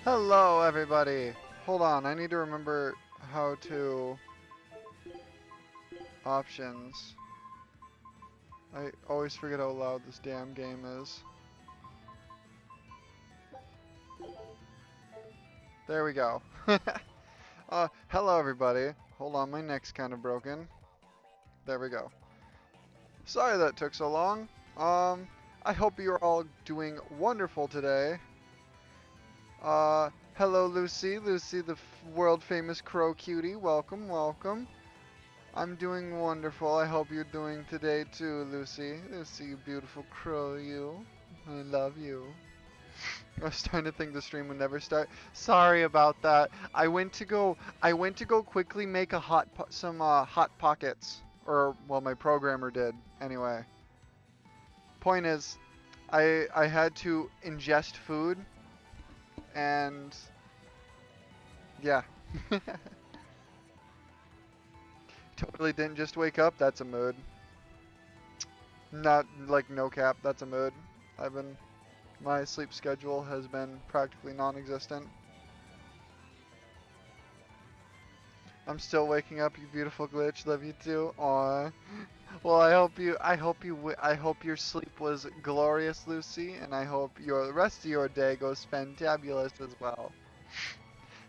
Hello, everybody. Hold on, I need to remember how to... Options. I always forget how loud this damn game is. There we go. Hello everybody. Hold on, my neck's kind of broken. There we go. Sorry that took so long. I hope you're all doing wonderful today. Hello Lucy. Lucy, the world famous crow cutie. Welcome, welcome. I'm doing wonderful. I hope you're doing today too, Lucy. Lucy, you beautiful crow, you. I love you. I was starting to think the stream would never start. Sorry about that. I went to go quickly make a some hot pockets, or well, my programmer did. Anyway, point is, I had to ingest food, and yeah, totally didn't just wake up. That's a mood. Not like no cap. That's a mood. I've been My sleep schedule has been practically non-existent. I'm still waking up, you beautiful glitch. Love you too. Aw. Well, I hope your sleep was glorious, Lucy, and I hope the rest of your day goes fantabulous as well.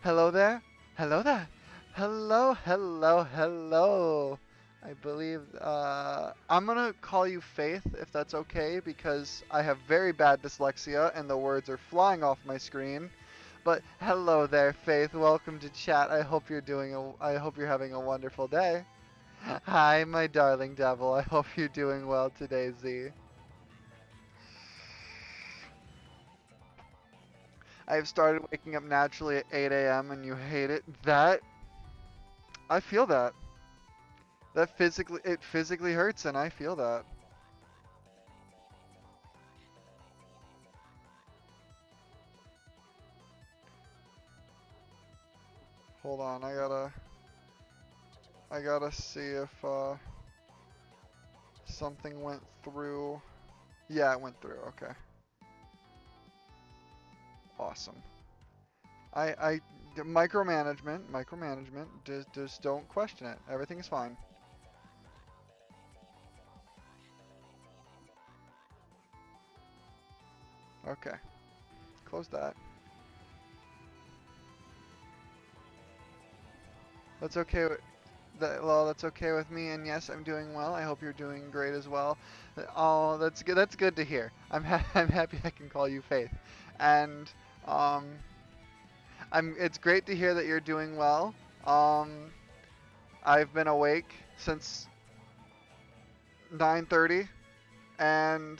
Hello there. Hello there. Hello, hello, hello. I believe, I'm gonna call you Faith, if that's okay, because I have very bad dyslexia and the words are flying off my screen. But hello there, Faith. Welcome to chat. I hope you're having a wonderful day. Hi, my darling devil. I hope you're doing well today, Z. I've started waking up naturally at 8 a.m. and you hate it. I feel that. It physically hurts and I feel that. Hold on, I gotta see if, something went through. Yeah, it went through, okay. Awesome. Micromanagement, just don't question it. Everything's fine. Okay, close that. That's okay with well, that's okay with me. And yes, I'm doing well. I hope you're doing great as well. Oh, that's good. That's good to hear. I'm happy I can call you Faith, and um, it's great to hear that you're doing well. Um, I've been awake since 9:30, and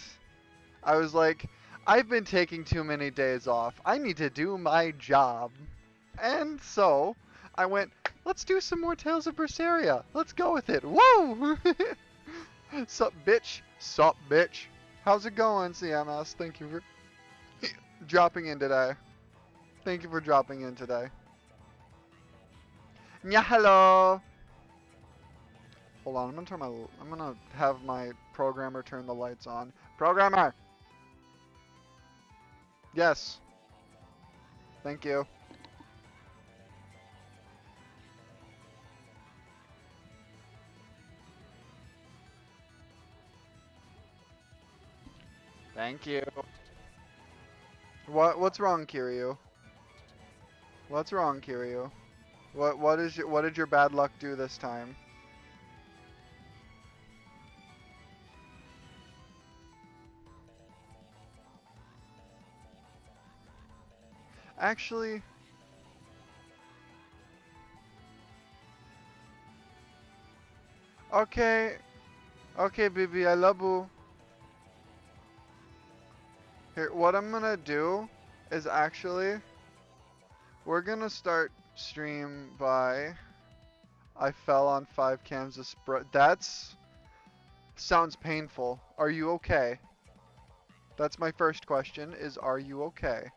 I was like, I've been taking too many days off. I need to do my job. And so I went, let's do some more Tales of Berseria. Let's go with it. Woo! Sup, bitch? Sup, bitch? How's it going, CMS? Thank you for dropping in today. Thank you for dropping in today. Yeah, hello. Hold on, I'm gonna have my programmer turn the lights on. Programmer. Yes. Thank you. Thank you. What's wrong, Kiryu? What's wrong, Kiryu? What did your bad luck do this time? Actually, okay, okay, baby, I love you. Here, what I'm gonna do is actually, we're gonna start stream by I fell on 5 cans of Sprite. That's sounds painful. Are you okay? That's my first question, is are you okay?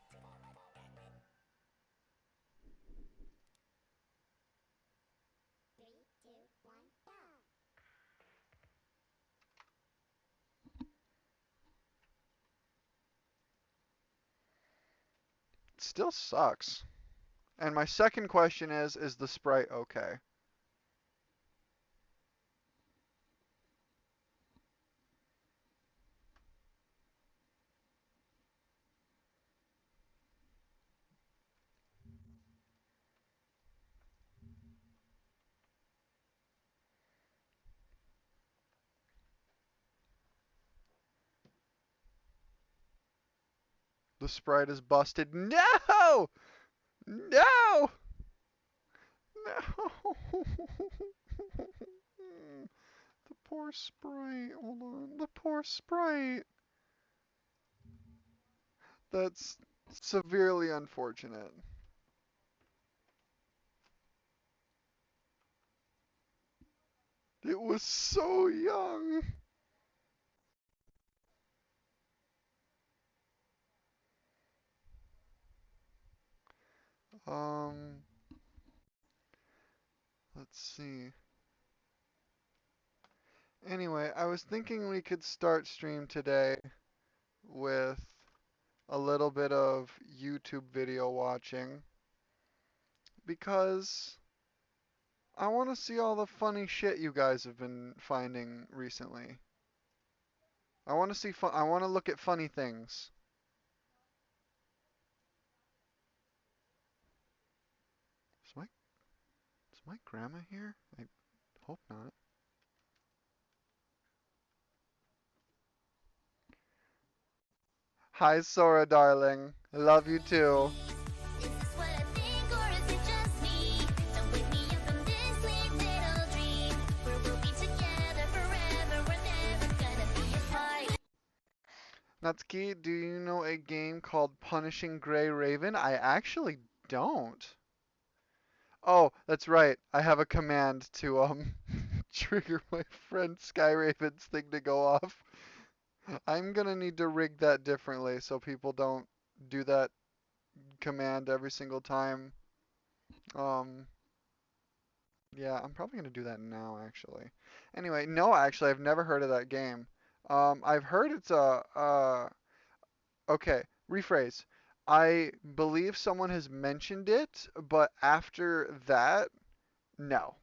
It still sucks. And my second question is the Sprite okay? The Sprite is busted. No! No! No! The poor Sprite. Hold on. The poor Sprite. That's severely unfortunate. It was so young. Um, let's see. Anyway, I was thinking we could start stream today with a little bit of YouTube video watching because I want to see all the funny shit you guys have been finding recently. I want to see I want to look at funny things. Is my grandma here? I hope not. Hi Sora darling. I love you too. Natsuki, do you know a game called Punishing Gray Raven? I actually don't. Oh, that's right. I have a command to trigger my friend Skyraven's thing to go off. I'm gonna need to rig that differently so people don't do that command every single time. Um, yeah, I'm probably gonna do that now actually. Anyway, no, actually, I've never heard of that game. I've heard it's okay, rephrase. I believe someone has mentioned it, but after that, no.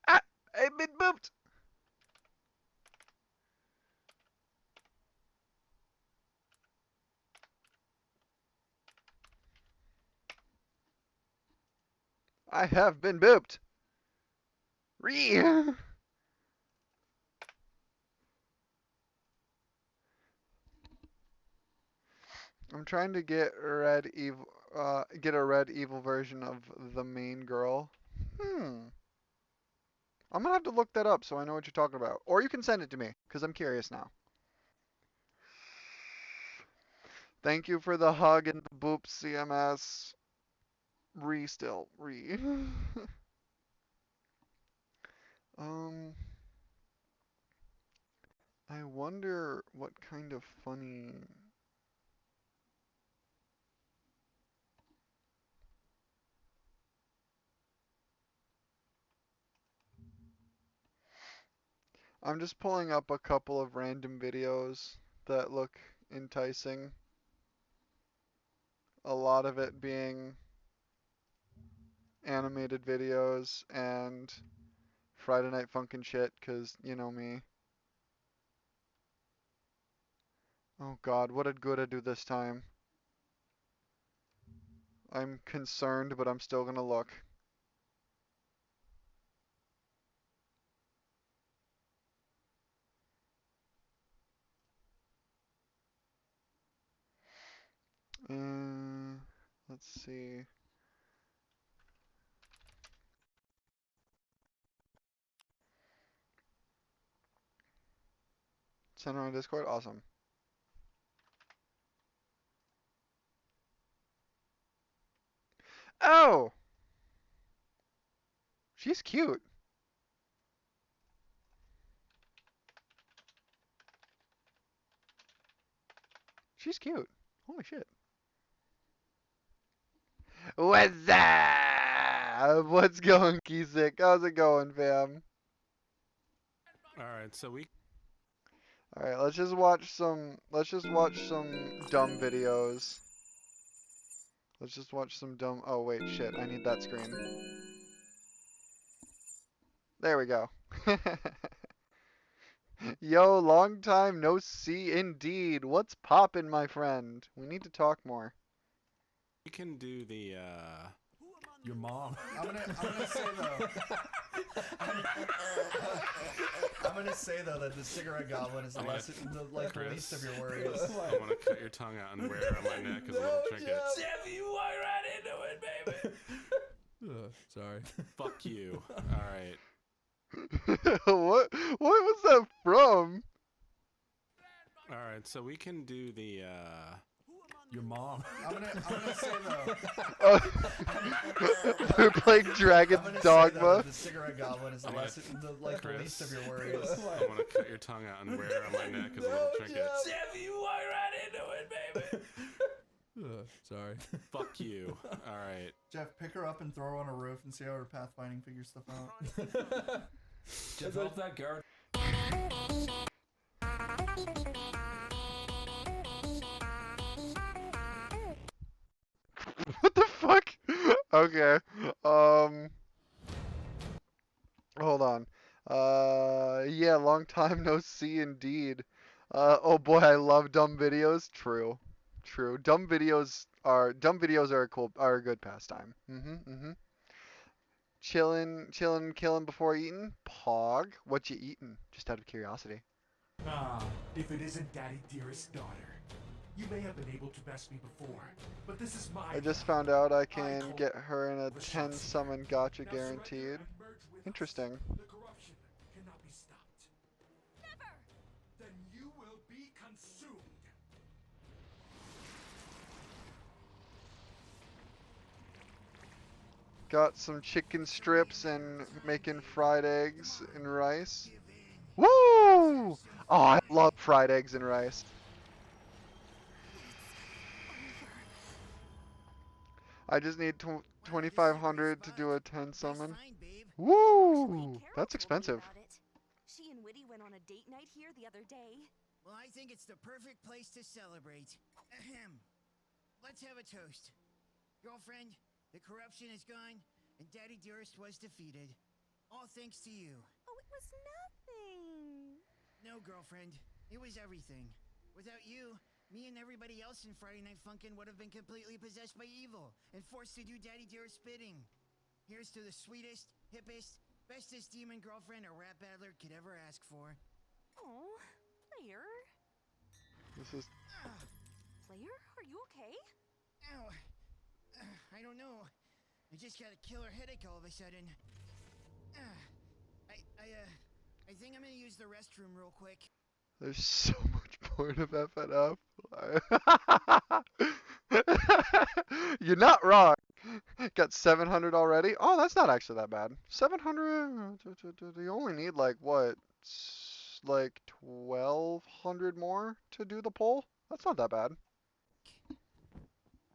Ah! I've been booped! I have been booped! Ree! I'm trying to get a red evil version of the main girl. Hmm. I'm gonna have to look that up so I know what you're talking about. Or you can send it to me, because I'm curious now. Thank you for the hug and the boop CMS. Re still. Re. um, I wonder what kind of funny. I'm just pulling up a couple of random videos that look enticing. A lot of it being animated videos and Friday Night Funkin' shit, 'cause you know me. Oh god, what did Gouda do this time? I'm concerned, but I'm still gonna look. Uh, let's see. Send her on Discord? Awesome. Oh! She's cute. She's cute. Holy shit. What's up? What's going, Kisik? How's it going, fam? Alright, so we Alright, let's just watch some dumb videos. Let's just watch some dumb oh wait, shit, I need that screen. There we go. Yo, long time no see indeed. What's poppin', my friend? We need to talk more. We can do the Your mom. I'm gonna say though. I'm gonna say though that the cigarette goblin is the least of your worries. I want to cut your tongue out and wear it on my neck as a little trinket. Jeff, you walk right into it, baby. Sorry. Fuck you. Alright. What was that from? Alright, so we can do the Your mom. I'm gonna say though. They're playing Dragon's Dogma. The cigarette goblin is the least of your worries. I want to cut your tongue out and wear it on my neck as a little trinket. Jeff, you walk right into it, baby. Sorry. Fuck you. Alright. Jeff, pick her up and throw her on a roof and see how her pathfinding figures stuff out. Jeff, help that guard. What the fuck? Okay. Hold on. Yeah, long time no see indeed. Oh boy, I love dumb videos. True. True. Dumb videos are a good pastime. Chillin', killing before eating. Pog. What you eating? Just out of curiosity. If it isn't Daddy Dearest daughter. You may have been able to best me before, but this is my I just found out I can get her in a 10 summon gotcha guaranteed. Interesting. The corruption cannot be stopped. Never! Then you will be consumed. Got some chicken strips and making fried eggs and rice. Woo! Oh, I love fried eggs and rice. I just need 2,500 to do a 10 summon. Woo! That's expensive. She and Whitty went on a date night here the other day. Well, I think it's the perfect place to celebrate. Ahem. Let's have a toast. Girlfriend, the corruption is gone, and Daddy Dearest was defeated. All thanks to you. Oh, it was nothing. No, girlfriend. It was everything. Without you, me and everybody else in Friday Night Funkin' would have been completely possessed by evil and forced to do Daddy Dearest bidding. Here's to the sweetest, hippest, bestest demon girlfriend a rap battler could ever ask for. Oh, Player. This is Player, are you okay? Ow. I don't know. I just got a killer headache all of a sudden. I think I'm gonna use the restroom real quick. There's so much more to FNF. You're not wrong. Got 700 already. Oh, that's not actually that bad. 700. You only need like what? Like 1,200 more to do the poll. That's not that bad.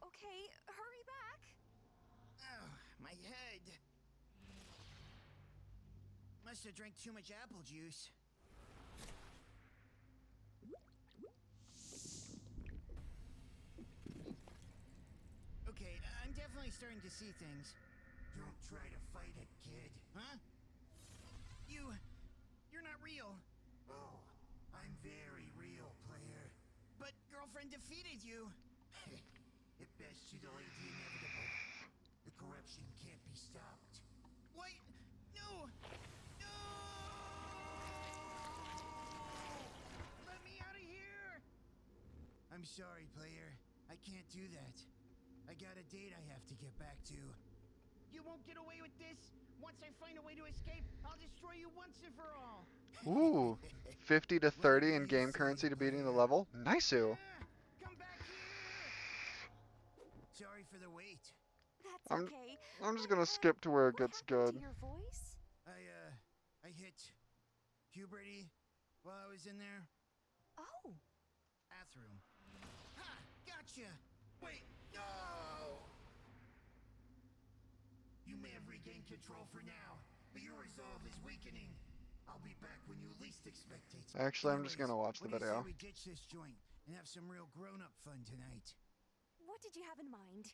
Okay, hurry back. Oh, my head. Must have drank too much apple juice. Okay, I'm definitely starting to see things. Don't try to fight it, kid. Huh? You're not real. Oh, I'm very real, player. But girlfriend defeated you. At best, you delayed the inevitable. The corruption can't be stopped. What? No! No! Let me out of here! I'm sorry, player. I can't do that. I got a date I have to get back to. You won't get away with this. Once I find a way to escape, I'll destroy you once and for all. Ooh, 50 to 30 in game currency to beating the level. Nice-oo. Come back here! Sorry for the wait. That's okay. I'm just gonna skip to where it What gets happened good. to your voice? I hit puberty while I was in there. Oh, Bathroom. Ha! Gotcha! Wait, no! You may have regained control for now, but your resolve is weakening. I'll be back when you least expect it. Actually, I'm just gonna watch the What do you say video. we ditch this joint and have some real grown-up fun tonight? what did you have in mind?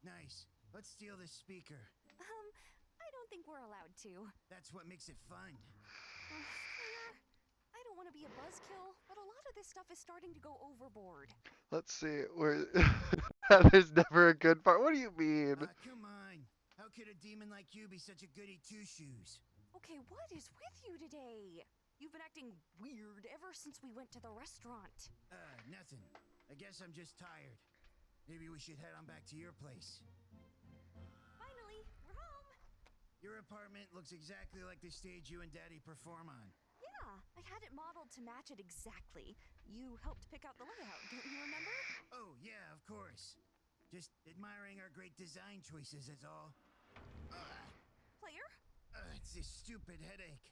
Nice. Let's steal this speaker. I don't think we're allowed to. That's what makes it fun. Claire, I don't want to be a buzzkill, but a lot of this stuff is starting to go overboard. Let's see. Where there's never a good part. What do you mean? Come on. How could a demon like you be such a goody two-shoes? Okay, what is with you today? You've been acting weird ever since we went to the restaurant. Nothing. I guess I'm just tired. Maybe we should head on back to your place. Finally, we're home. Your apartment looks exactly like the stage you and Daddy perform on. Yeah, I had it modeled to match it exactly. You helped pick out the layout, don't you remember? Oh, yeah, of course. Just admiring our great design choices, is all. Claire, It's this stupid headache.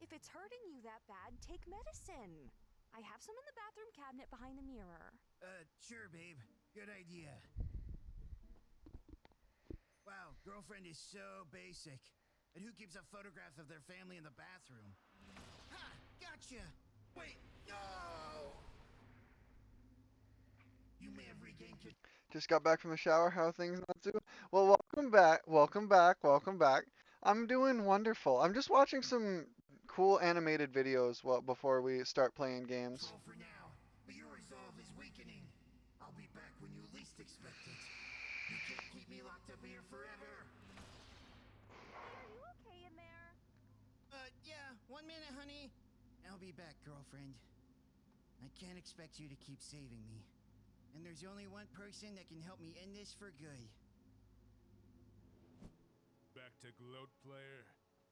if it's hurting you that bad, take medicine. I have some in the bathroom cabinet behind the mirror. Sure, babe. Good idea. Wow, girlfriend is so basic. And who keeps a photograph of their family in the bathroom? Ha! Gotcha! Wait, no! You may have regained control. Just got back from the shower. How are things not too? Well, welcome back. Welcome back. Welcome back. I'm doing wonderful. I'm just watching some cool animated videos before we start playing games. For now, but your resolve is weakening. I'll be back when you least expect it. You can't keep me locked up here forever. Are you okay in there? Yeah, 1 minute, honey. I'll be back, girlfriend. I can't expect you to keep saving me. And there's only one person that can help me end this for good. Back to gloat, player.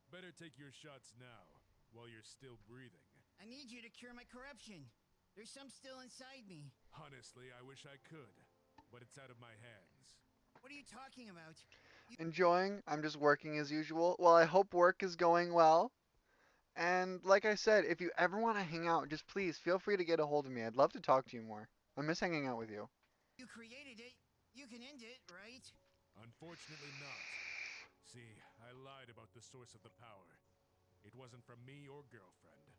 Better take your shots now, while you're still breathing. I need you to cure my corruption. There's some still inside me. Honestly, I wish I could, but it's out of my hands. What are you talking about? Enjoying. I'm just working as usual. Well, I hope work is going well. And like I said, if you ever want to hang out, just please feel free to get a hold of me. I'd love to talk to you more. I miss hanging out with you. You created it. You can end it, right? Unfortunately not. See, I lied about the source of the power. It wasn't from me or girlfriend.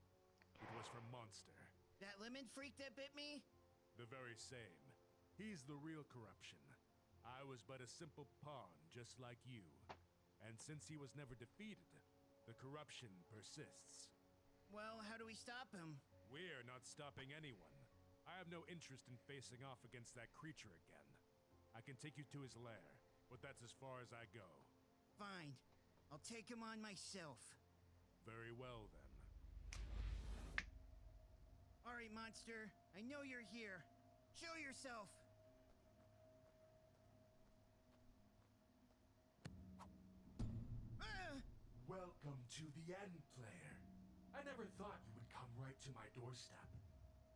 It was from Monster. That lemon freak that bit me? The very same. He's the real corruption. I was but a simple pawn, just like you. And since he was never defeated, the corruption persists. Well, how do we stop him? We're not stopping anyone. I have no interest in facing off against that creature again. I can take you to his lair, but that's as far as I go. Fine. I'll take him on myself. Very well, then. All right, monster. I know you're here. Show yourself. Welcome to the end, player. I never thought you would come right to my doorstep.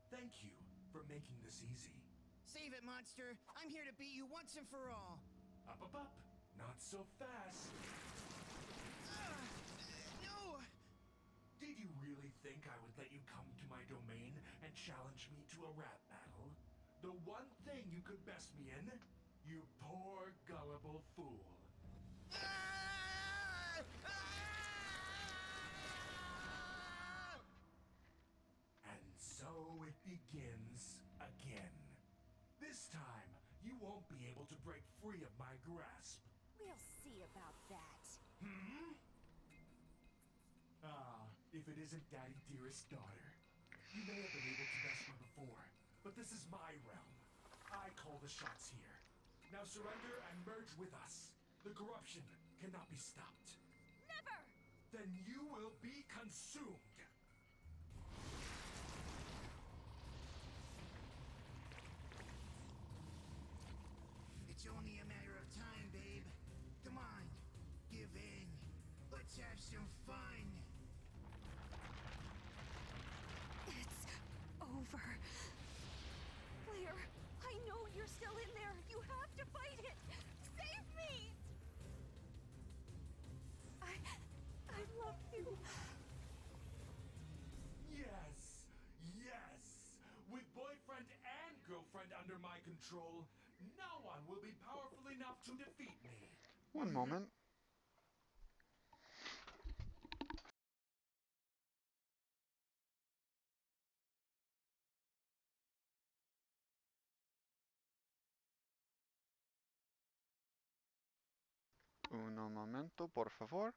Thank you for making this easy. Save it, monster. I'm here to beat you once and for all. Up, up, up. Not so fast. No! Did you really think I would let you come to my domain and challenge me to a rap battle? The one thing you could best me in? You poor, gullible fool. And so it begins again. This time, you won't be able to break free of my grasp. We'll see about that. If it isn't Daddy Dearest daughter. You may have been able to best me before, but this is my realm. I call the shots here. Now surrender and merge with us. The corruption cannot be stopped. Never! Then you will be consumed. It's only a matter of time, babe. Come on. Give in. Let's have some fun. It's over. Claire, I know you're still in there. You have to fight it. Save me! I love you. Yes! Yes! With boyfriend and girlfriend under my control, no one will be powerful enough to defeat me. One moment. Uno momento, por favor.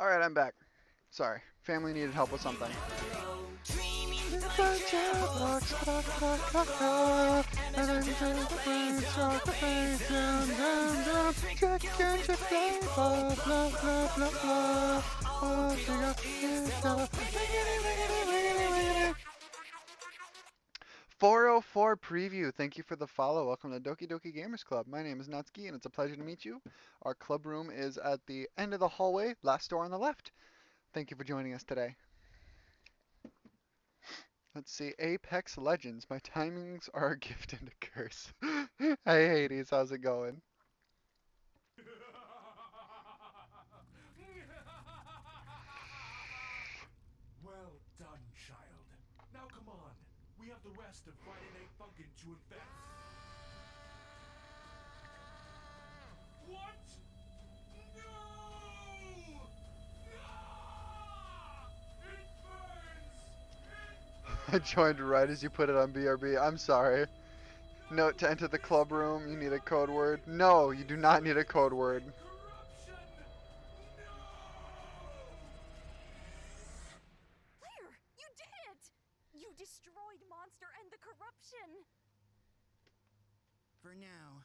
Alright, I'm back. Sorry. Family needed help with something. "404 Preview, thank you for the follow. Welcome to Doki Doki Gamers Club. My name is Natsuki, and it's a pleasure to meet you. Our club room is at the end of the hallway, last door on the left. Thank you for joining us today. Let's see, Apex Legends. My timings are a gift and a curse. Hey Hades, how's it going? Well done, child. Now come on. We have the rest of Friday Night Funkin' to infect. What? No! Ah! It burns! I joined right as you put it on BRB. I'm sorry. Note to enter the club room, you need a code word. No, you do not need a code word. Corruption! No! Claire, you did it! You destroyed Monster and the corruption! For now.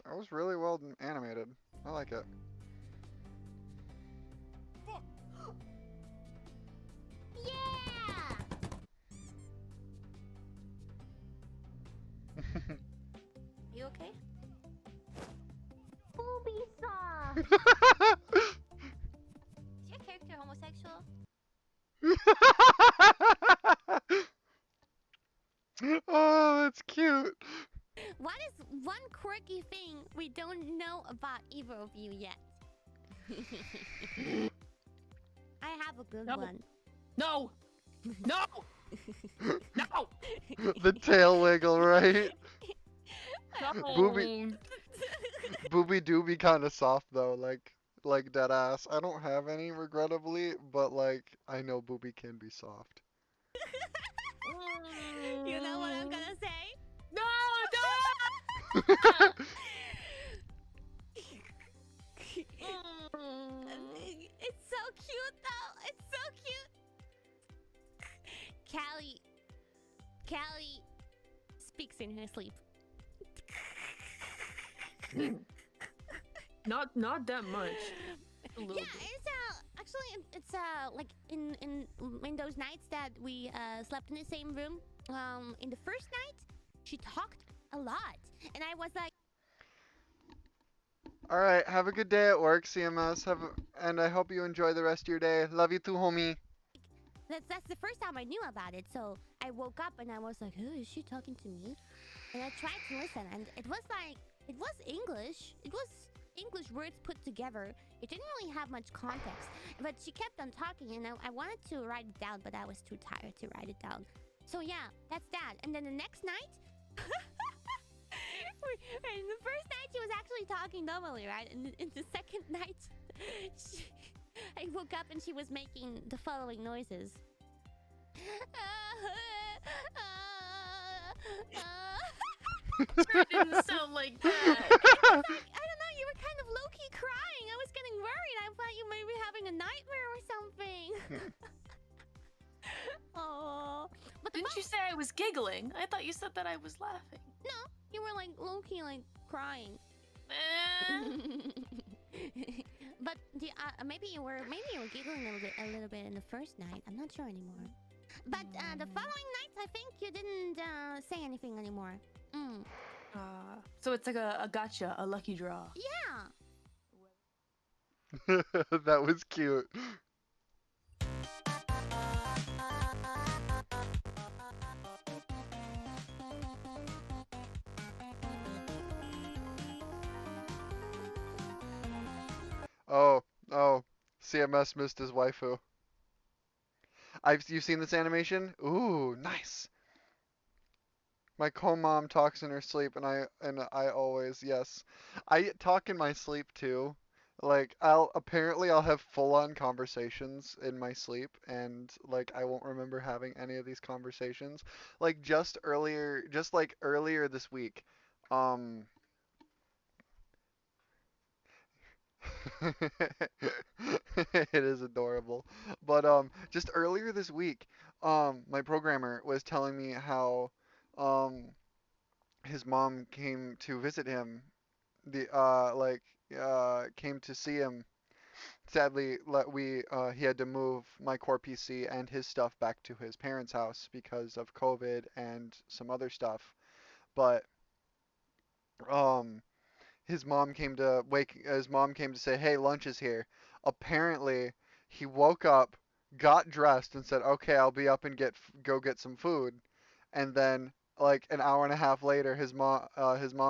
That was really well animated. I like it. Yeah! You okay? Booby soft! Is your character homosexual? Oh, that's cute. What is one quirky thing we don't know about either of you yet? I have a good No. one. No! No! No! The tail wiggle, right? No! Booby- Booby do be kind of soft though, like dead ass. I don't have any, regrettably, but like I know Booby can be soft. You know what I'm gonna say? No! It's so cute though. It's so cute. Callie speaks in her sleep. Not that much. A little Yeah, bit. it's like in those nights that we slept in the same room. In the first night, she talked a lot, and I was like, All right, have a good day at work, CMS. And I hope you enjoy the rest of your day. Love you too, homie. that's the first time I knew about it. So I woke up and I was like, oh, is she talking to me? And I tried to listen, and it was English. It was English words put together. It didn't really have much context, but she kept on talking, and I wanted to write it down, but I was too tired to write it down. So yeah, that's that. And then the next night, in the first night she was actually talking normally, right? And in the second night, I woke up and she was making the following noises. It didn't sound like that. I don't know, you were kind of low-key crying. I was getting worried. I thought you may be having a nightmare or something. Oh, but Didn't you say I was giggling? I thought you said that I was laughing. no, you were like low-key like crying. But maybe you were giggling a little bit in the first night. I'm not sure anymore. But the following nights, I think you didn't say anything anymore. So it's like a gotcha, a lucky draw. Yeah. That was cute. Oh, CMS missed his waifu. You've seen this animation? Ooh, nice. My co-mom talks in her sleep, and I always, yes, I talk in my sleep too. Like I'll have full-on conversations in my sleep, and like I won't remember having any of these conversations. Like just earlier this week, Um, it is adorable. But just earlier this week, my programmer was telling me how um his mom came to visit him, the came to see him. Sadly, he had to move my core PC and his stuff back to his parents' house because of COVID and some other stuff. But um his mom came to say, "Hey, lunch is here." Apparently, he woke up, got dressed and said, "Okay, I'll be up and go get some food." And then like an hour and a half later, his mom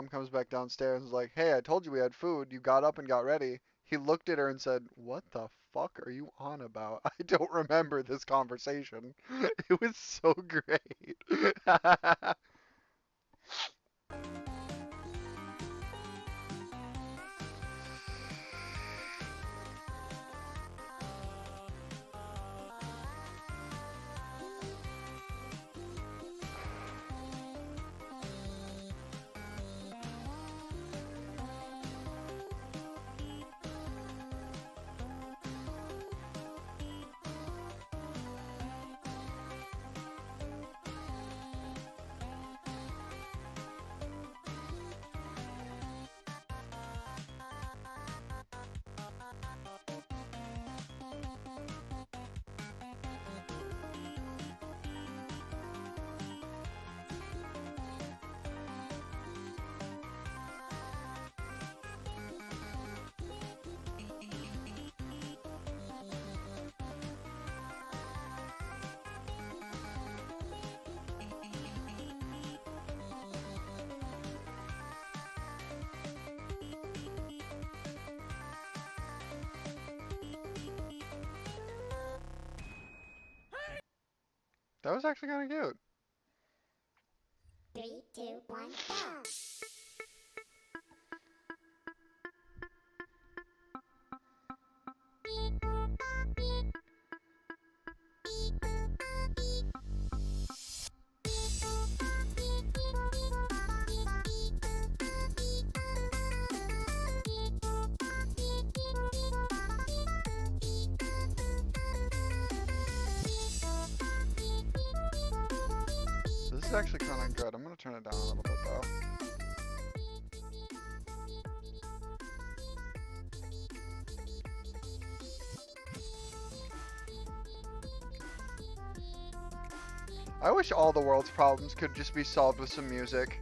comes back downstairs and is like, "Hey, I told you we had food. You got up and got ready." He looked at her and said, "What the fuck are you on about? I don't remember this conversation." It was so great. That was actually kind of cute. 3, 2, 1, go! This is actually kind of good. I'm gonna turn it down a little bit though. I wish all the world's problems could just be solved with some music.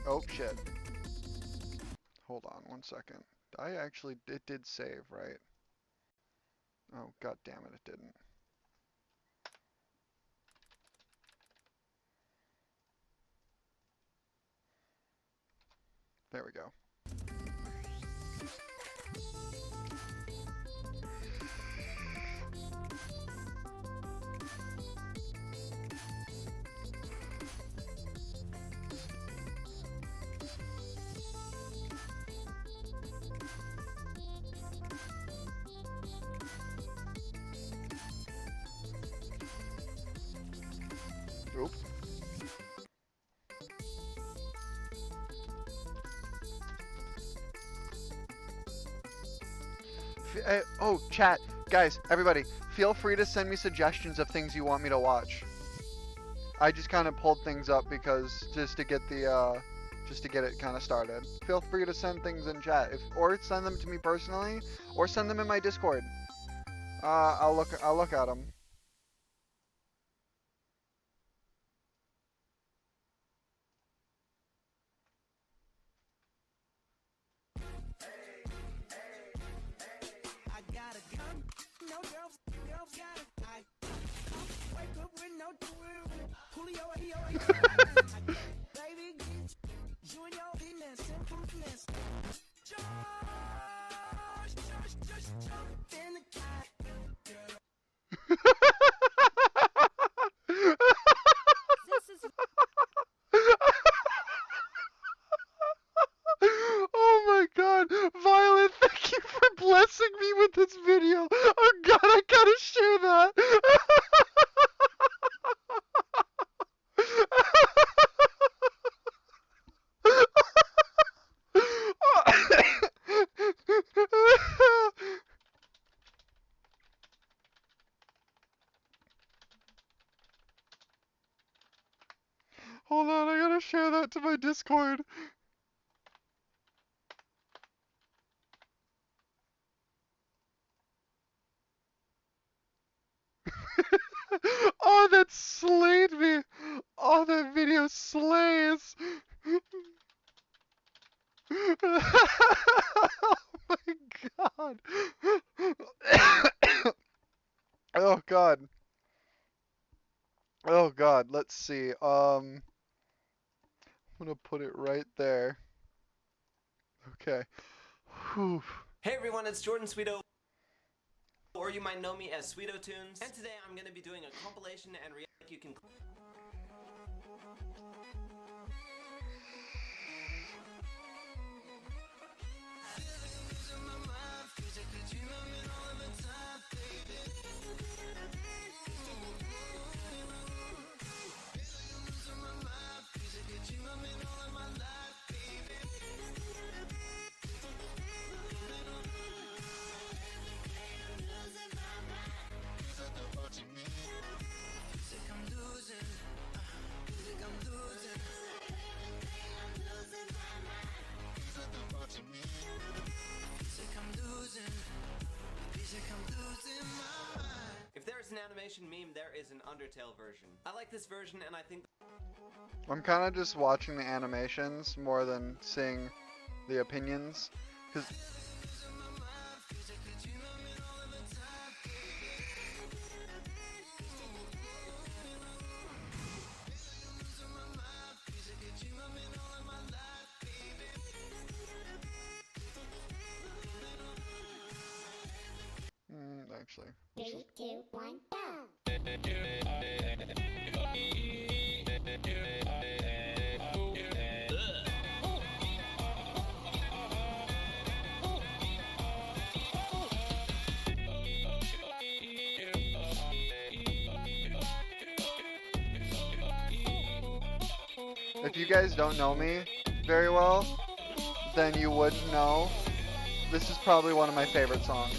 Oh shit. Hold on one second. It did save, right? Oh, god damn it, it didn't. There we go. Oops. Oh, chat. Guys, everybody, feel free to send me suggestions of things you want me to watch. I just kind of pulled things up because just to get it kind of started. Feel free to send things in chat, or send them to me personally, or send them in my Discord. I'll look at them. Oh my god! Violet Discord. Oh, that slayed me. Oh, that video slays. Oh my god. Oh god. Oh god, let's see. I'm gonna put it right there. Okay. Whew. Hey everyone, it's Jordan Sweeto, or you might know me as Sweeto Tunes, and today I'm going to be doing a compilation and react. You can. If there is an animation meme, there is an Undertale version. I like this version, and I think I'm kind of just watching the animations more than seeing the opinions, because actually. 3, 2, 1, go! If you guys don't know me very well, then you wouldn't know. This is probably one of my favorite songs.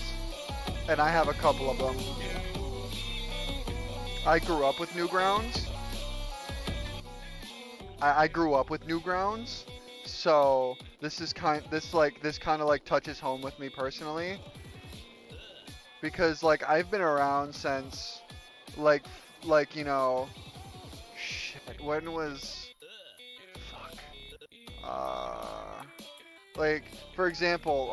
And I have a couple of them. I grew up with Newgrounds. I grew up with Newgrounds, so this kind of like touches home with me personally, because like I've been around since like you know, shit, when was like for example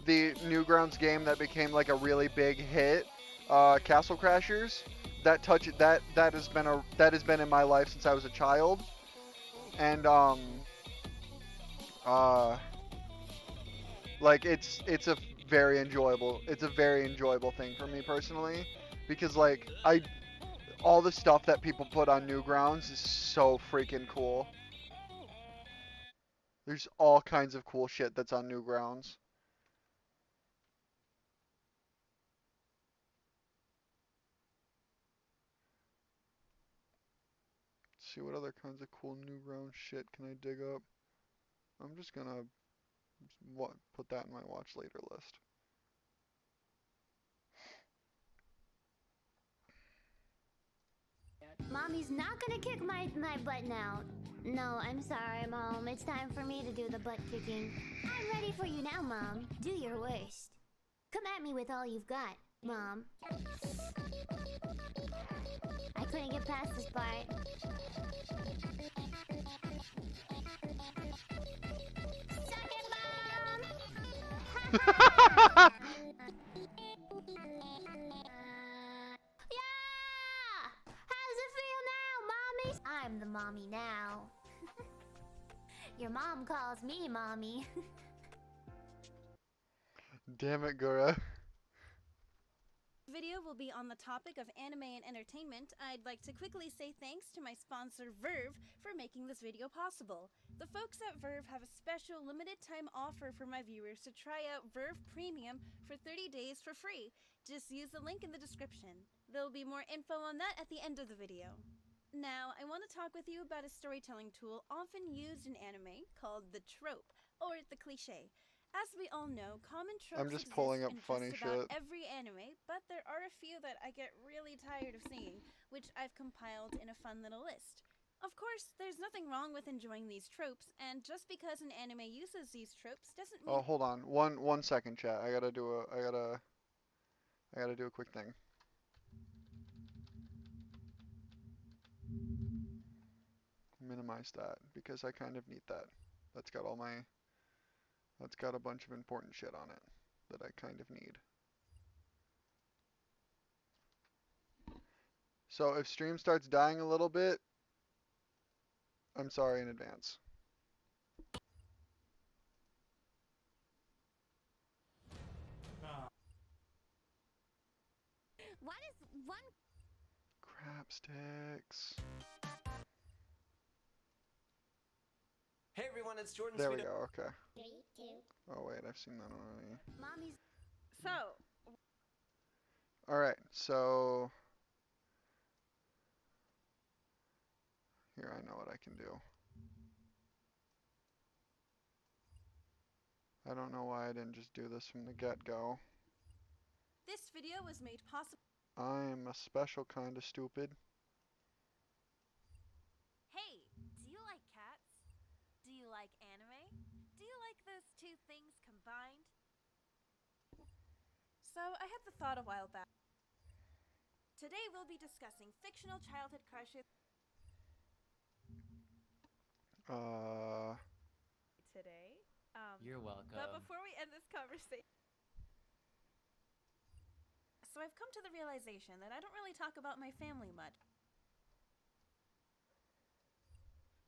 the Newgrounds game that became like a really big hit, Castle Crashers. That has been in my life since I was a child, and like it's a very enjoyable thing for me personally, because like all the stuff that people put on Newgrounds is so freaking cool. There's all kinds of cool shit that's on Newgrounds. See what other kinds of cool Newgrounds shit can I dig up. I'm just gonna put that in my watch later list. Mommy's not gonna kick my butt now. No, I'm sorry, Mom. It's time for me to do the butt kicking. I'm ready for you now, Mom. Do your worst. Come at me with all you've got, Mom. I couldn't get past this part. Suck it, Mom! Yeah! How does it feel now, Mommy? I'm the mommy now. Your mom calls me Mommy. Damn it, Gura. Video will be on the topic of anime and entertainment. I'd like to quickly say thanks to my sponsor Verve for making this video possible. The folks at Verve have a special limited time offer for my viewers to try out Verve Premium for 30 days for free. Just use the link in the description. There'll be more info on that at the end of the video. Now, I want to talk with you about a storytelling tool often used in anime called the trope, or the cliche. As we all know, common tropes I'm just exist pulling up in funny just about shit. every anime, but there are a few that I get really tired of seeing, which I've compiled in a fun little list. Of course, there's nothing wrong with enjoying these tropes, and just because an anime uses these tropes doesn't mean Oh, hold on. One second, chat. I gotta do a quick thing. Minimize that because I kind of need that. That's got a bunch of important shit on it that I kind of need. So if stream starts dying a little bit, I'm sorry in advance. What is one? Crap sticks. Hey everyone, it's Jordan There we Sweeto. go. Okay. 3, 2. Oh wait, I've seen that already. Mommy's. so. All right. So here I know what I can do. I don't know why I didn't just do this from the get-go. This video was made possible. I'm a special kind of stupid. Hey, do you like cats? Do you like anime? Do you like those two things combined? So, I had the thought a while back. Today we'll be discussing fictional childhood crushes. Today? You're welcome. But before we end this conversation... So I've come to the realization that I don't really talk about my family much.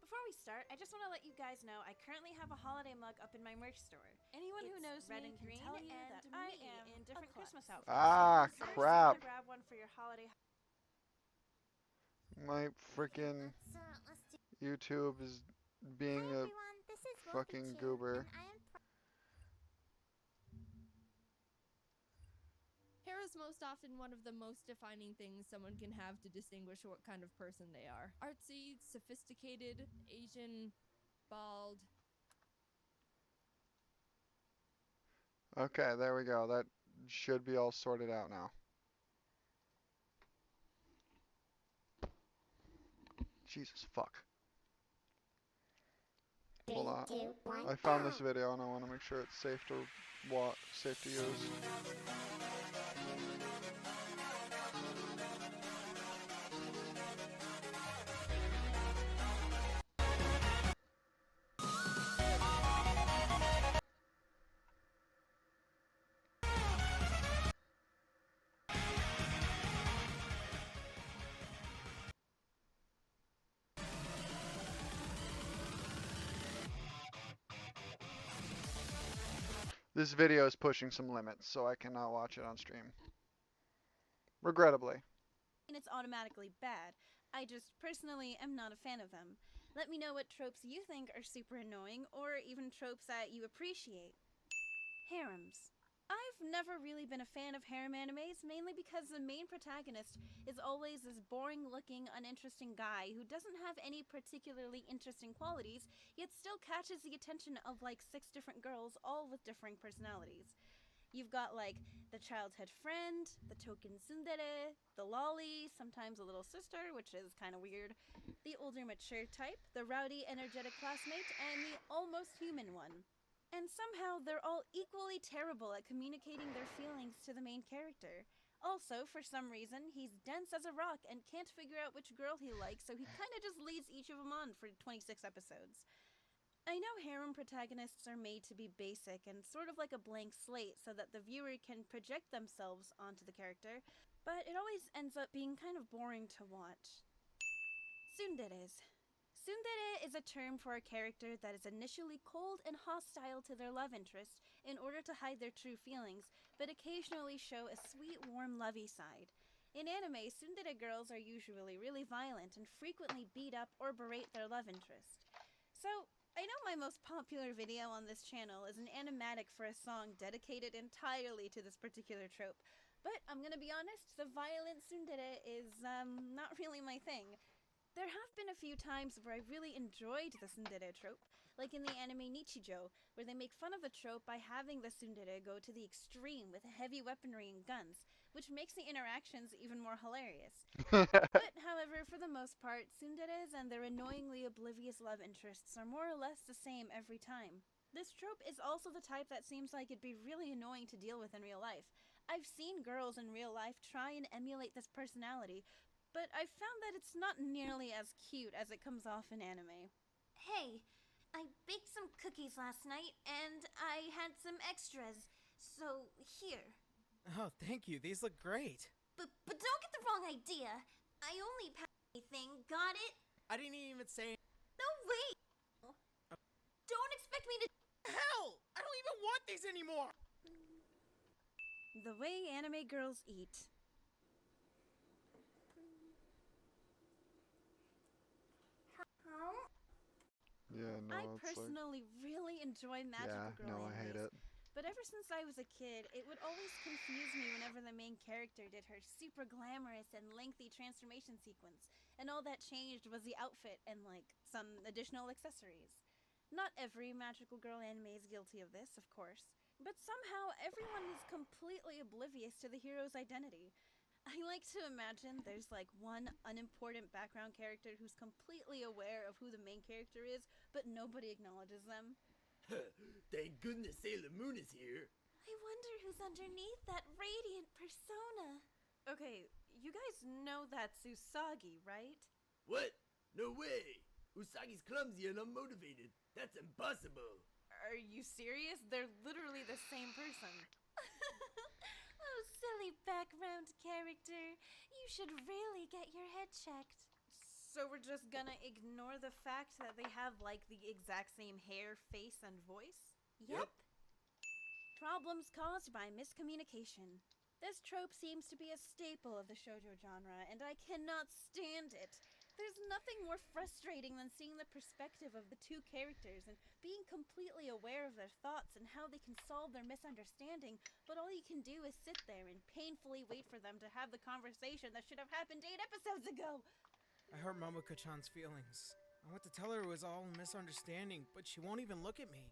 Before we start, I just want to let you guys know I currently have a holiday mug up in my merch store. Anyone who knows red me and can green, tell you and that I me am in different a klutz. Christmas outfits. Ah, So if you crap. wanna grab one for your holiday. My freaking Let's do. YouTube is being Hi a everyone, this is fucking Wolfie goober. and I am. Hair is most often one of the most defining things someone can have to distinguish what kind of person they are. Artsy, sophisticated, Asian, bald. Okay, there we go. That should be all sorted out now. Jesus fuck. Hold on. 3, 2, 1. I found this video and I want to make sure it's safe to safe to use. This video is pushing some limits, so I cannot watch it on stream. Regrettably. And it's automatically bad. I just personally am not a fan of them. Let me know what tropes you think are super annoying, or even tropes that you appreciate. Harems. I've never really been a fan of harem animes, mainly because the main protagonist is always this boring-looking, uninteresting guy who doesn't have any particularly interesting qualities, yet still catches the attention of like 6 different girls, all with differing personalities. You've got like the childhood friend, the token tsundere, the lolly, sometimes a little sister, which is kind of weird, the older mature type, the rowdy energetic classmate, and the almost human one. And somehow they're all equally terrible at communicating their feelings to the main character. Also, for some reason, he's dense as a rock and can't figure out which girl he likes, so he kinda just leads each of them on for 26 episodes. I know harem protagonists are made to be basic and sort of like a blank slate so that the viewer can project themselves onto the character, but it always ends up being kind of boring to watch. Tsunderes. Tsundere is a term for a character that is initially cold and hostile to their love interest in order to hide their true feelings, but occasionally show a sweet, warm, lovey side. In anime, tsundere girls are usually really violent and frequently beat up or berate their love interest. So, I know my most popular video on this channel is an animatic for a song dedicated entirely to this particular trope, but I'm gonna be honest, the violent tsundere is, not really my thing. There have been a few times where I really enjoyed the tsundere trope, like in the anime Nichijou, where they make fun of the trope by having the tsundere go to the extreme with heavy weaponry and guns, which makes the interactions even more hilarious. But, however, for the most part, tsunderes and their annoyingly oblivious love interests are more or less the same every time. This trope is also the type that seems like it'd be really annoying to deal with in real life. I've seen girls in real life try and emulate this personality, but I've found that it's not nearly as cute as it comes off in anime. Hey, I baked some cookies last night and I had some extras. So, here. Oh, thank you. These look great. But don't get the wrong idea. I only passed anything, got it? I didn't even say. No, wait! Don't expect me to. Hell! I don't even want these anymore! The way anime girls eat. Yeah, no, I it's like... personally really enjoy magical girl no, I animes. hate it. But ever since I was a kid, it would always confuse me whenever the main character did her super glamorous and lengthy transformation sequence, and all that changed was the outfit and, like, some additional accessories. Not every magical girl anime is guilty of this, of course, but somehow everyone is completely oblivious to the hero's identity. I like to imagine there's like one unimportant background character who's completely aware of who the main character is, but nobody acknowledges them. Thank goodness Sailor Moon is here. I wonder who's underneath that radiant persona. Okay, you guys know that's Usagi, right? What? No way. Usagi's clumsy and unmotivated. That's impossible. Are you serious? They're literally the same person. Oh, silly background character. You should really get your head checked. So we're just gonna ignore the fact that they have, like, the exact same hair, face, and voice? Yep. Problems caused by miscommunication. This trope seems to be a staple of the shoujo genre, and I cannot stand it. There's nothing more frustrating than seeing the perspective of the two characters and being completely aware of their thoughts and how they can solve their misunderstanding, but all you can do is sit there and painfully wait for them to have the conversation that should have happened 8 episodes ago. I hurt Momoko-chan's feelings. I want to tell her it was all a misunderstanding, but she won't even look at me.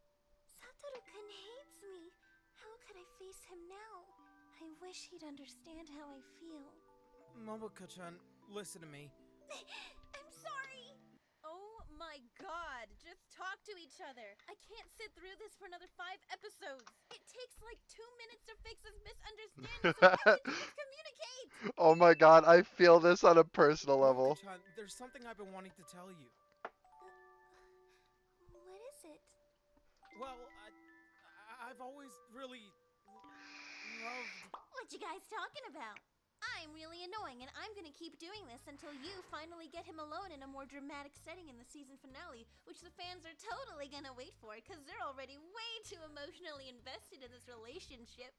Satoru-kun hates me. How could I face him now? I wish he'd understand how I feel. Momoko-chan, listen to me. I'm sorry! Oh my god, just talk to each other. I can't sit through this for another 5 episodes. It takes like 2 minutes to fix this misunderstanding, so why can't you just communicate? Oh my god, I feel this on a personal level. Momoko-chan, there's something I've been wanting to tell you. What is it? Well, I've always really loved... What you guys talking about? I'm really annoying, and I'm gonna keep doing this until you finally get him alone in a more dramatic setting in the season finale, which the fans are totally gonna wait for, because they're already way too emotionally invested in this relationship.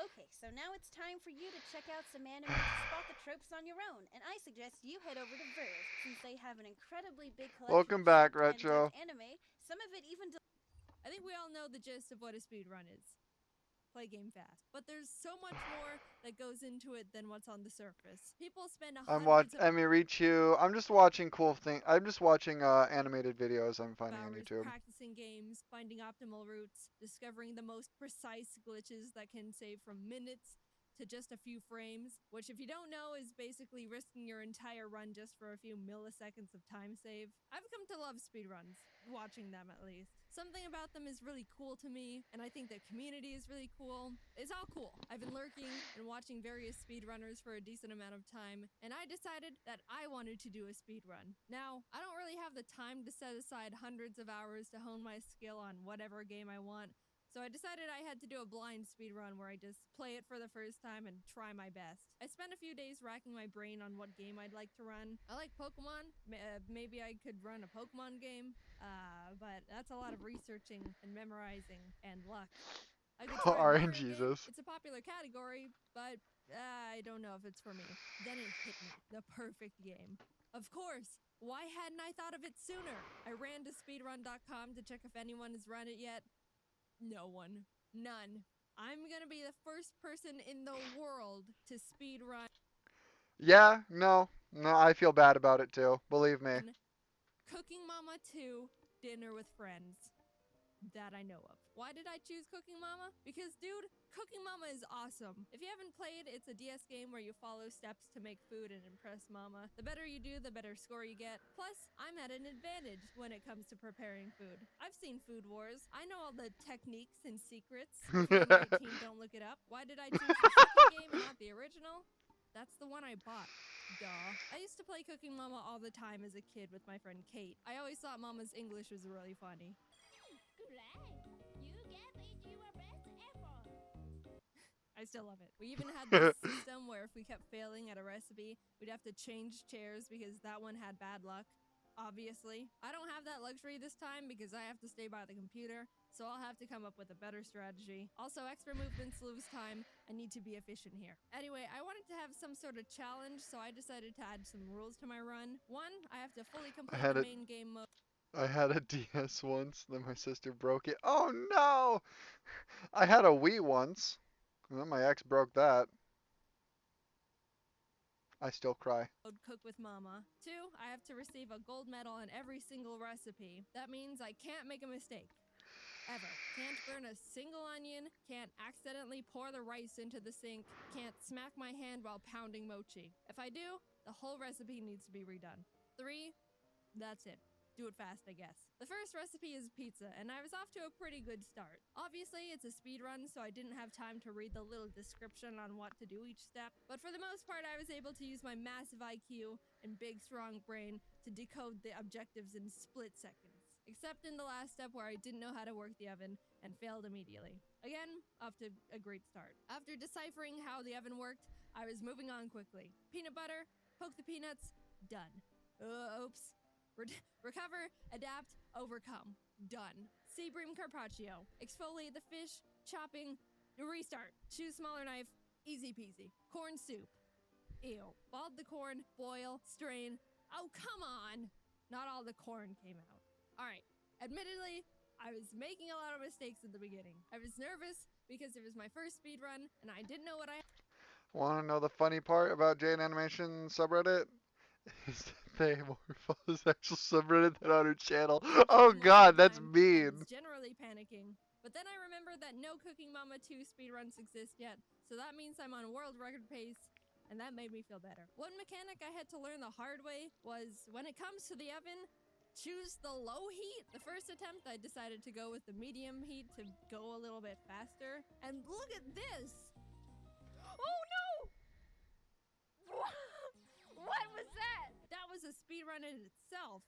Okay, so now it's time for you to check out some anime to spot the tropes on your own, and I suggest you head over to Verve, since they have an incredibly big collection Welcome of back, short and Retro. dubbed anime, some of it even I think we all know the gist of what a speedrun is. Play game fast. But there's so much more that goes into it than what's on the surface. People spend I'm hundreds of Emiichu. I'm just watching I'm just watching animated videos I'm finding on hours YouTube. practicing games, finding optimal routes, discovering the most precise glitches that can save from minutes to just a few frames, which if you don't know is basically risking your entire run just for a few milliseconds of time save. I've come to love speedruns, watching them at least. Something about them is really cool to me, and I think the community is really cool. It's all cool. I've been lurking and watching various speedrunners for a decent amount of time, and I decided that I wanted to do a speedrun. Now, I don't really have the time to set aside hundreds of hours to hone my skill on whatever game I want, so I decided I had to do a blind speedrun where I just play it for the first time and try my best. I spent a few days racking my brain on what game I'd like to run. I like Pokemon. Maybe I could run a Pokemon game, but that's a lot of researching and memorizing and luck. I could try a Mario game. RNGesus. It's a popular category, but I don't know if it's for me. Then it hit me. The perfect game. Of course. Why hadn't I thought of it sooner? I ran to speedrun.com to check if anyone has run it yet. No one. None. I'm gonna be the first person in the world to speedrun. Yeah, no, I feel bad about it too. Believe me. Cooking Mama 2, Dinner with Friends. That I know of. Why did I choose Cooking Mama? Because, dude, Cooking Mama is awesome. If you haven't played, it's a DS game where you follow steps to make food and impress Mama. The better you do, the better score you get. Plus, I'm at an advantage when it comes to preparing food. I've seen Food Wars. I know all the techniques and secrets. If you're on my team, don't look it up. Why did I choose the second game and not the original? That's the one I bought. Duh. I used to play Cooking Mama all the time as a kid with my friend Kate. I always thought Mama's English was really funny. I still love it. We even had this system where if we kept failing at a recipe, we'd have to change chairs because that one had bad luck. Obviously. I don't have that luxury this time because I have to stay by the computer, so I'll have to come up with a better strategy. Also, extra movements lose time. I need to be efficient here. Anyway, I wanted to have some sort of challenge, so I decided to add some rules to my run. One, I have to fully complete the main game mode. I had a DS once, then my sister broke it. Oh no! I had a Wii once, and then my ex broke that. I still cry. Cook with Mama. 2, I have to receive a gold medal on every single recipe. That means I can't make a mistake. Ever. Can't burn a single onion, can't accidentally pour the rice into the sink, can't smack my hand while pounding mochi. If I do, the whole recipe needs to be redone. 3, that's it. Do it fast, I guess. The first recipe is pizza, and I was off to a pretty good start. Obviously, it's a speed run, so I didn't have time to read the little description on what to do each step, but for the most part, I was able to use my massive IQ and big, strong brain to decode the objectives in split seconds. Except in the last step where I didn't know how to work the oven and failed immediately. Again, off to a great start. After deciphering how the oven worked, I was moving on quickly. Peanut butter, poke the peanuts, done. Oops. Recover, adapt, overcome. Done. Sea bream carpaccio. Exfoliate the fish, chopping, restart. Choose smaller knife, easy peasy. Corn soup. Ew. Bald the corn, boil, strain. Oh, come on! Not all the corn came out. Alright. Admittedly, I was making a lot of mistakes at the beginning. I was nervous because it was my first speed run and I didn't know what I. Want to know the funny part about Jane Animation subreddit? Is that they have more follows actual subreddit than on her channel. Oh god, that's mean. I was generally panicking. But then I remembered that no Cooking Mama 2 speedruns exist yet, so that means I'm on world record pace, and that made me feel better. One mechanic I had to learn the hard way was, when it comes to the oven, choose the low heat. The first attempt, I decided to go with the medium heat to go a little bit faster. And look at this! Oh no! What was that? That was a speedrun in itself.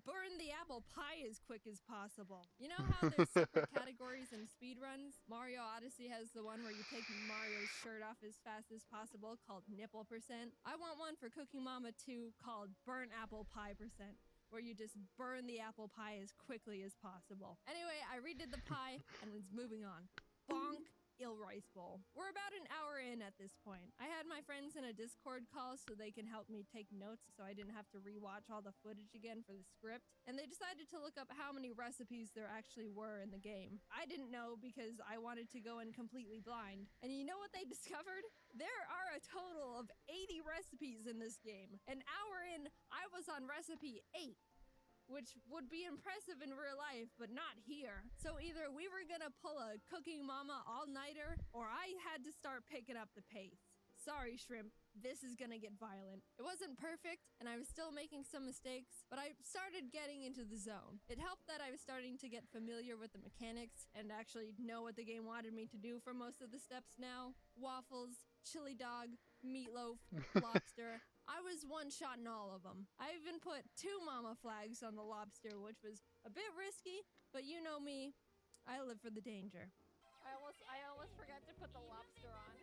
Burn the apple pie as quick as possible. You know how there's separate categories in speedruns? Mario Odyssey has the one where you take Mario's shirt off as fast as possible called nipple percent. I want one for Cooking Mama 2 called burnt apple pie percent, where you just burn the apple pie as quickly as possible. Anyway, I redid the pie and was moving on. Bonk. Il rice bowl. We're about an hour in at this point. I had my friends in a Discord call so they can help me take notes so I didn't have to rewatch all the footage again for the script, and they decided to look up how many recipes there actually were in the game. I didn't know because I wanted to go in completely blind. And you know what they discovered? There are a total of 80 recipes in this game. An hour in, I was on recipe 8. Which would be impressive in real life, but not here. So either we were gonna pull a Cooking Mama all-nighter, or I had to start picking up the pace. Sorry, Shrimp, this is gonna get violent. It wasn't perfect, and I was still making some mistakes, but I started getting into the zone. It helped that I was starting to get familiar with the mechanics, and actually know what the game wanted me to do for most of the steps now. Waffles, chili dog, meatloaf, lobster. I was one-shotting all of them. I even put 2 mama flags on the lobster, which was a bit risky, but you know me, I live for the danger. I almost forgot to put the lobster on.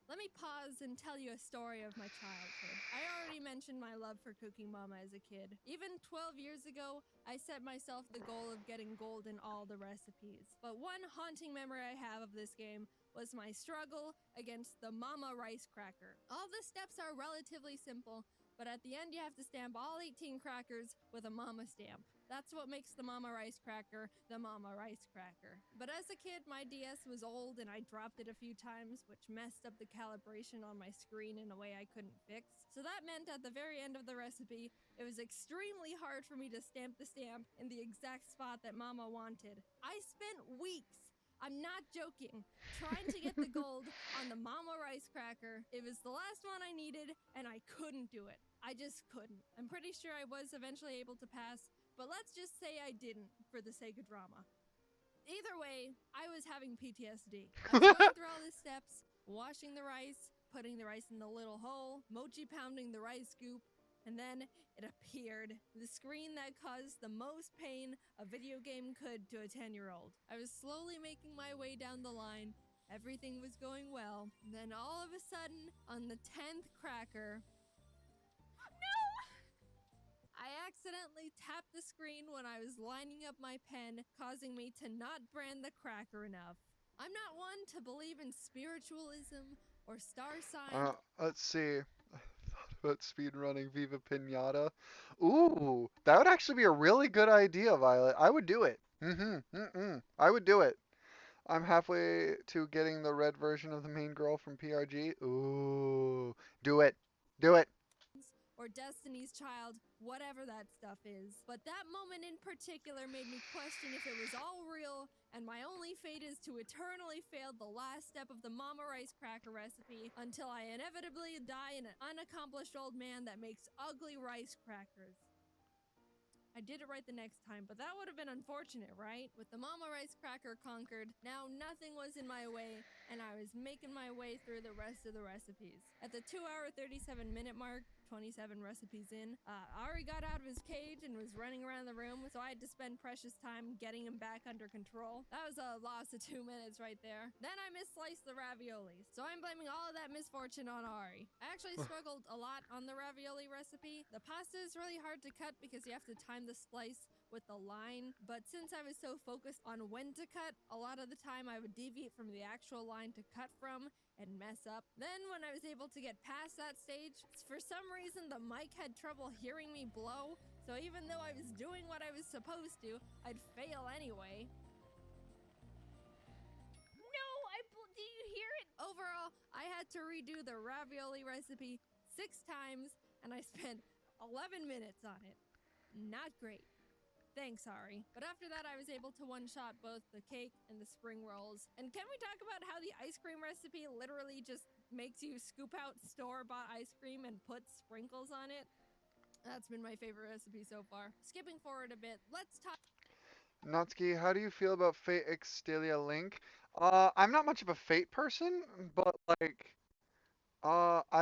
Let me pause and tell you a story of my childhood. I already mentioned my love for Cooking Mama as a kid. Even 12 years ago, I set myself the goal of getting gold in all the recipes. But one haunting memory I have of this game was my struggle against the Mama Rice Cracker. All the steps are relatively simple, but at the end you have to stamp all 18 crackers with a mama stamp. That's what makes the Mama Rice Cracker the Mama Rice Cracker. But as a kid, my DS was old and I dropped it a few times, which messed up the calibration on my screen in a way I couldn't fix. So that meant at the very end of the recipe, it was extremely hard for me to stamp the stamp in the exact spot that Mama wanted. I spent weeks, I'm not joking, trying to get the gold on the Mama Rice Cracker. It was the last one I needed, and I couldn't do it. I just couldn't. I'm pretty sure I was eventually able to pass, but let's just say I didn't for the sake of drama. Either way, I was having PTSD. I was going through all the steps, washing the rice, putting the rice in the little hole, mochi pounding the rice scoop, and then it appeared. The screen that caused the most pain a video game could to a 10-year-old. I was slowly making my way down the line. Everything was going well. Then all of a sudden, on the 10th cracker, I accidentally tapped the screen when I was lining up my pen, causing me to not brand the cracker enough. I'm not one to believe in spiritualism or star signs. Let's see. I thought about speedrunning Viva Pinata. Ooh, that would actually be a really good idea, Violet. I would do it. I would do it. I'm halfway to getting the red version of the main girl from PRG. Ooh, do it. Do it. Or Destiny's Child, whatever that stuff is. But that moment in particular made me question if it was all real, and my only fate is to eternally fail the last step of the Mama Rice Cracker recipe until I inevitably die an unaccomplished old man that makes ugly rice crackers. I did it right the next time, but that would have been unfortunate, right? With the Mama Rice Cracker conquered, now nothing was in my way, and I was making my way through the rest of the recipes. At the 2-hour 37-minute mark, 27 recipes in, Ari got out of his cage and was running around the room, so I had to spend precious time getting him back under control. That was a loss of 2 minutes right there. Then I missliced the raviolis, so I'm blaming all of that misfortune on Ari. I actually struggled a lot on the ravioli recipe. The pasta is really hard to cut because you have to time the slice with the line, but since I was so focused on when to cut, a lot of the time I would deviate from the actual line to cut from and mess up. Then when I was able to get past that stage, for some reason the mic had trouble hearing me blow, so even though I was doing what I was supposed to, I'd fail anyway. No, do you hear it? Overall, I had to redo the ravioli recipe 6 times, and I spent 11 minutes on it. Not great. Thanks, Ari. But after that, I was able to one-shot both the cake and the spring rolls. And can we talk about how the ice cream recipe literally just makes you scoop out store-bought ice cream and put sprinkles on it? That's been my favorite recipe so far. Skipping forward a bit, let's talk. Natsuki, how do you feel about Fate Extelia Link? I'm not much of a Fate person, but like,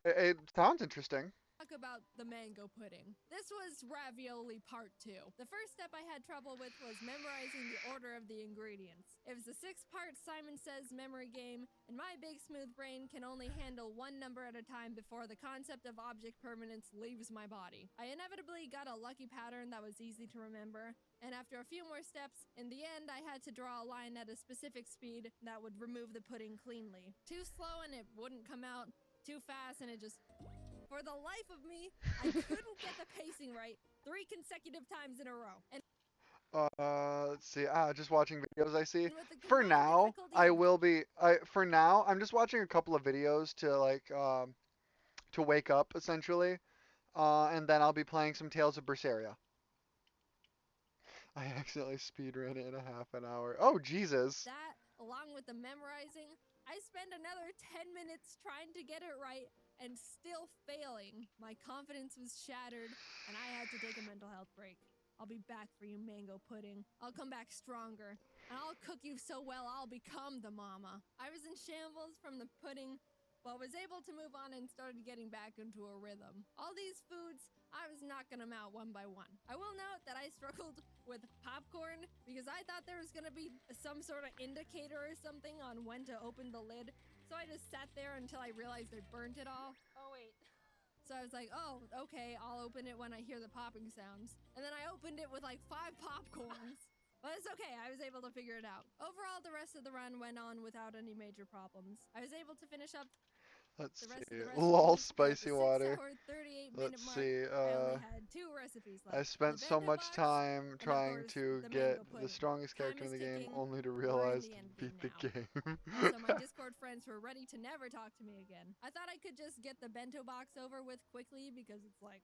it sounds interesting. About the mango pudding. This was ravioli part 2. The first step I had trouble with was memorizing the order of the ingredients. It was a 6-part Simon Says memory game, and my big smooth brain can only handle one number at a time before the concept of object permanence leaves my body. I inevitably got a lucky pattern that was easy to remember, and after a few more steps, in the end I had to draw a line at a specific speed that would remove the pudding cleanly. Too slow and it wouldn't come out, too fast and it just... For the life of me, I couldn't get the pacing right 3 consecutive times in a row. And Let's see. Just watching videos I see. For now, I will be. For now, I'm just watching a couple of videos to like to wake up essentially, and then I'll be playing some Tales of Berseria. I accidentally speedran it in a half an hour. Oh Jesus! That, along with the memorizing, I spent another 10 minutes trying to get it right and still failing. My confidence was shattered, and I had to take a mental health break. I'll be back for you, mango pudding. I'll come back stronger, and I'll cook you so well I'll become the mama. I was in shambles from the pudding, but was able to move on and started getting back into a rhythm. All these foods, I was knocking them out one by one. I will note that I struggled with popcorn because I thought there was gonna be some sort of indicator or something on when to open the lid. So I just sat there until I realized I burnt it all. Oh, wait. So I was like, oh, okay, I'll open it when I hear the popping sounds. And then I opened it with like 5 popcorns. But it's okay, I was able to figure it out. Overall, the rest of the run went on without any major problems. I was able to finish up. Let's the rest see. of the Lol, recipe. spicy At the water. 6-hour, 38-minute Let's mark, see. I only had 2 recipes left. I spent the so bento much box, time and of trying course, to the get mango the pudding. strongest Time character in is the game, ticking. only to We're in realize the to end beat the now. game. Also, my Discord friends were ready to never talk to me again. I thought I could just get the bento box over with quickly because it's like,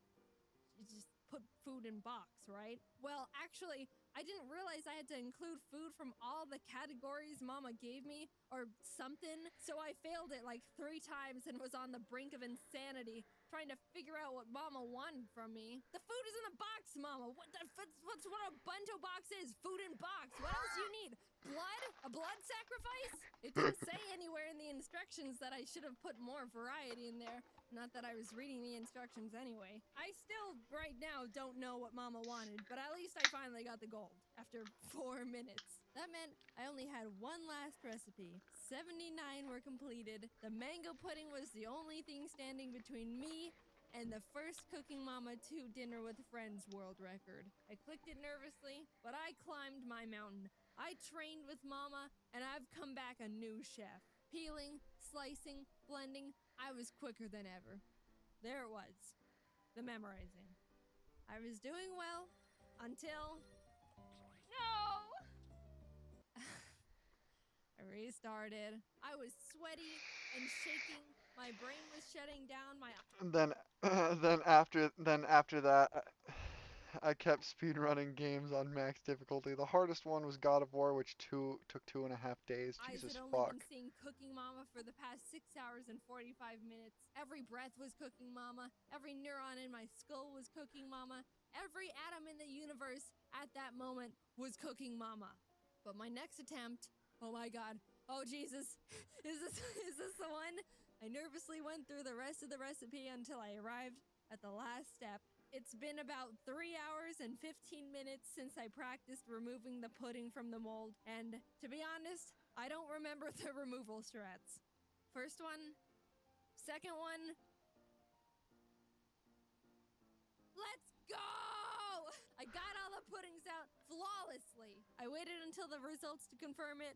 you just put food in box, right? Well, actually, I didn't realize I had to include food from all the categories Mama gave me or something. So I failed it like 3 times and was on the brink of insanity trying to figure out what Mama wanted from me. The food is in the box, Mama. What's what a bento box is? Food in box. What else do you need? Blood? A blood sacrifice? It didn't say anywhere in the instructions that I should have put more variety in there. Not that I was reading the instructions anyway. I still, right now, don't know what Mama wanted, but at least I finally got the gold after 4 minutes. That meant I only had 1 last recipe. 79 were completed. The mango pudding was the only thing standing between me and the first Cooking Mama 2 Dinner with Friends world record. I clicked it nervously, but I climbed my mountain. I trained with Mama, and I've come back a new chef. Peeling, slicing, blending, I was quicker than ever. There it was. The memorizing. I was doing well until... No! I restarted. I was sweaty and shaking. My brain was shutting down. My then after that, I kept speedrunning games on max difficulty. The hardest one was God of War, which took 2.5 days. eyes Jesus had only fuck. been seeing Cooking Mama for the past 6 hours and 45 minutes. Every breath was Cooking Mama. Every neuron in my skull was Cooking Mama. Every atom in the universe at that moment was Cooking Mama. But my next attempt, oh my god, oh Jesus, is this the one? I nervously went through the rest of the recipe until I arrived at the last step. It's been about 3 hours and 15 minutes since I practiced removing the pudding from the mold, and to be honest, I don't remember the removal strats. First one, second one. Let's go! I got all the puddings out flawlessly. I waited until the results to confirm it.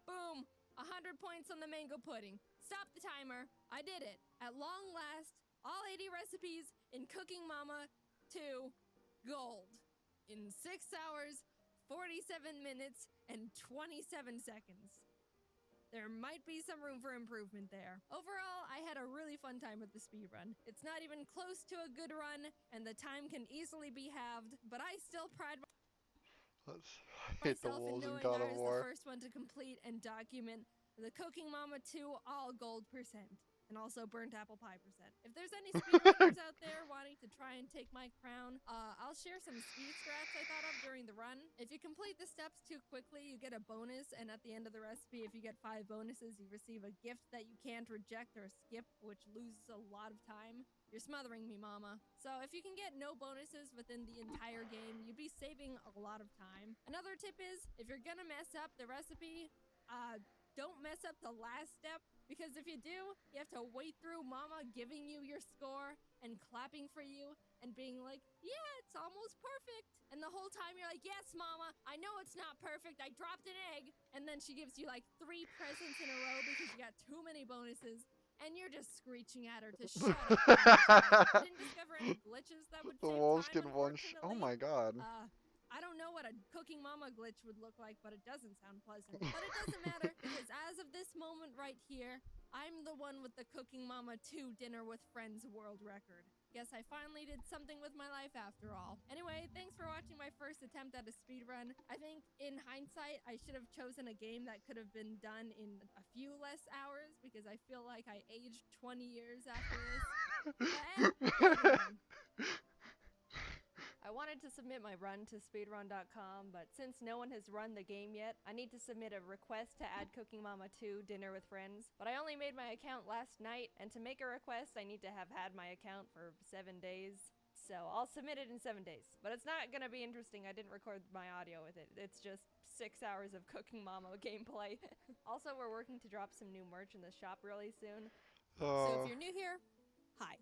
Boom! 100 points on the mango pudding. Stop the timer. I did it. At long last, all 80 recipes in Cooking Mama 2 gold. In 6 hours, 47 minutes, and 27 seconds. There might be some room for improvement there. Overall, I had a really fun time with the speedrun. It's not even close to a good run, and the time can easily be halved, but I still pride I hate the myself in wolves in knowing God I of was the War. first one to complete and document the Cooking Mama 2 all gold percent. And also burnt apple pie percent. If there's any speedrunners out there wanting to try and take my crown, I'll share some speed strats I thought of during the run. If you complete the steps too quickly, you get a bonus, and at the end of the recipe, if you get 5 bonuses, you receive a gift that you can't reject or skip, which loses a lot of time. You're smothering me, Mama. So if you can get no bonuses within the entire game, you'd be saving a lot of time. Another tip is, if you're gonna mess up the recipe, don't mess up the last step, because if you do, you have to wait through Mama giving you your score and clapping for you and being like, yeah, it's almost perfect. And the whole time you're like, yes, Mama, I know it's not perfect. I dropped an egg. And then she gives you like 3 presents in a row because you got too many bonuses. And you're just screeching at her to shut up. I didn't discover any glitches that would The save wolves time, can oh my god. I don't know what a Cooking Mama glitch would look like, but it doesn't sound pleasant. But it doesn't matter, because as of this moment right here, I'm the one with the Cooking Mama 2 Dinner with Friends world record. Guess I finally did something with my life after all. Anyway, thanks for watching my first attempt at a speedrun. I think, in hindsight, I should have chosen a game that could have been done in a few less hours, because I feel like I aged 20 years after this. I wanted to submit my run to speedrun.com, but since no one has run the game yet, I need to submit a request to add Cooking Mama 2 Dinner with Friends. But I only made my account last night, and to make a request, I need to have had my account for 7 days. So I'll submit it in 7 days. But it's not gonna be interesting. I didn't record my audio with it. It's just 6 hours of Cooking Mama gameplay. Also, we're working to drop some new merch in the shop really soon. So if you're new here, hi.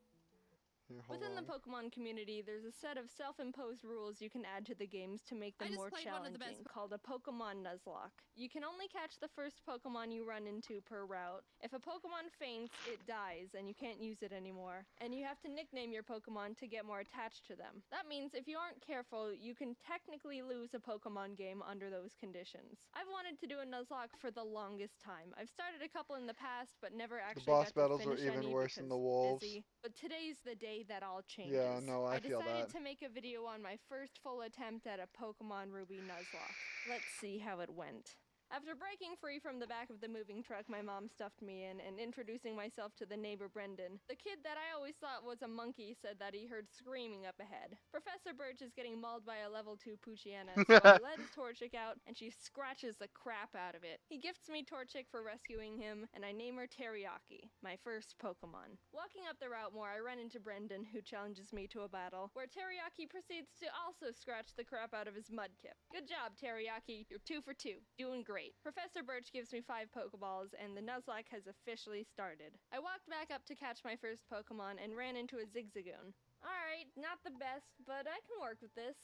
Hold Within the on. Pokemon community, there's a set of self-imposed rules you can add to the games to make them I just more played one of the challenging, best- called a Pokemon Nuzlocke. You can only catch the first Pokemon you run into per route. If a Pokemon faints, it dies, and you can't use it anymore. And you have to nickname your Pokemon to get more attached to them. That means if you aren't careful, you can technically lose a Pokemon game under those conditions. I've wanted to do a Nuzlocke for the longest time. I've started a couple in the past, but never The actually boss got to battles were finish even any worse than the because wolves. busy. But today's the day that all changes. Yeah, no, I feel decided that. to make a video on my first full attempt at a Pokemon Ruby Nuzlocke. Let's see how it went. After breaking free from the back of the moving truck my mom stuffed me in and introducing myself to the neighbor Brendan, the kid that I always thought was a monkey said that he heard screaming up ahead. Professor Birch is getting mauled by a level 2 Poochiana, so he lets Torchic out and she scratches the crap out of it. He gifts me Torchic for rescuing him, and I name her Teriyaki, my first Pokemon. Walking up the route more, I run into Brendan, who challenges me to a battle, where Teriyaki proceeds to also scratch the crap out of his Mudkip. Good job, Teriyaki. You're 2 for 2. Doing great. Professor Birch gives me 5 Pokeballs, and the Nuzlocke has officially started. I walked back up to catch my first Pokemon and ran into a Zigzagoon. Alright, not the best, but I can work with this.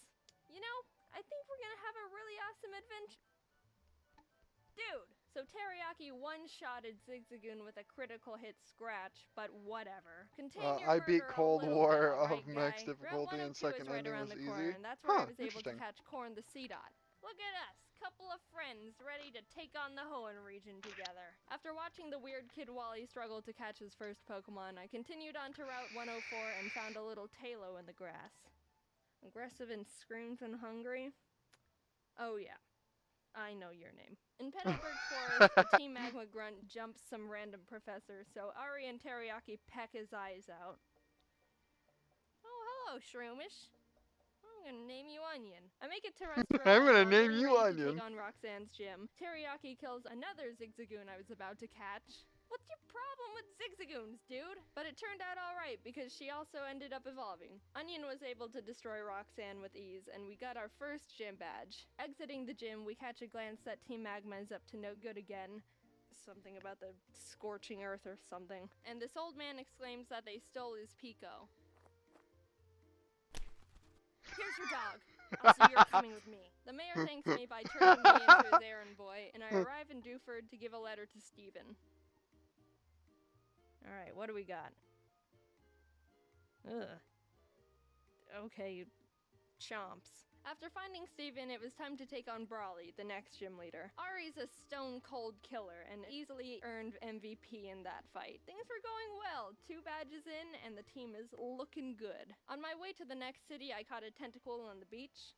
You know, I think we're gonna have a really awesome adventure. Dude! So Teriyaki one-shotted Zigzagoon with a critical hit scratch, but whatever. Contain your I beat murder a Cold little War bit, of alright, max guy? difficulty Route 102 and second is right ending around was the corner, easy. and that's where I Huh, was able to interesting. catch Corn the Seedot. Look at us, couple of friends ready to take on the Hoenn region together. After watching the weird kid Wally struggle to catch his first Pokemon, I continued on to Route 104 and found a little Talo in the grass. Aggressive and screams and hungry? Oh yeah, I know your name. In Petalburg Forest, a Team Magma grunt jumps some random professor, so Ari and Teriyaki peck his eyes out. Oh, hello, Shroomish. I'm gonna name you Onion. I make it to Restaurant I'm gonna while name getting you ready to Onion. take on Roxanne's gym. Teriyaki kills another Zigzagoon I was about to catch. What's your problem with Zigzagoons, dude? But it turned out alright because she also ended up evolving. Onion was able to destroy Roxanne with ease, and we got our first gym badge. Exiting the gym, we catch a glance that Team Magma is up to no good again. Something about the scorching earth or something. And this old man exclaims that they stole his Pico. Here's your dog. Also, you're coming with me. The mayor thanks me by turning me into his errand boy, and I arrive in Dewford to give a letter to Stephen. Alright, what do we got? Ugh. Okay, chomps. After finding Steven, it was time to take on Brawly, the next gym leader. Ari's a stone-cold killer and easily earned MVP in that fight. Things were going well, 2 badges in, and the team is looking good. On my way to the next city, I caught a tentacle on the beach.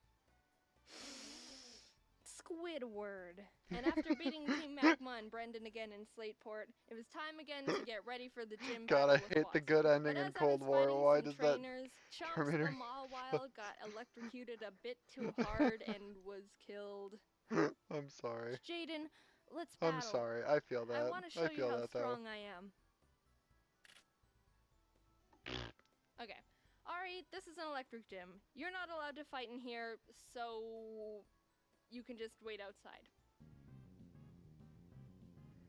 Squidward. And after beating Team Magma and Brendan again in Slateport, it was time again to get ready for the gym God, battle I with hate the Watson. good ending But in as I Cold was War. fighting Why some does that trainers, Chomps Terminator? the Mawile got electrocuted a bit too hard and was killed. I'm sorry. Jaden, let's battle. I'm sorry. I feel that. I want to show you feel how that strong I am. Okay. Ari, this is an electric gym. You're not allowed to fight in here, so you can just wait outside.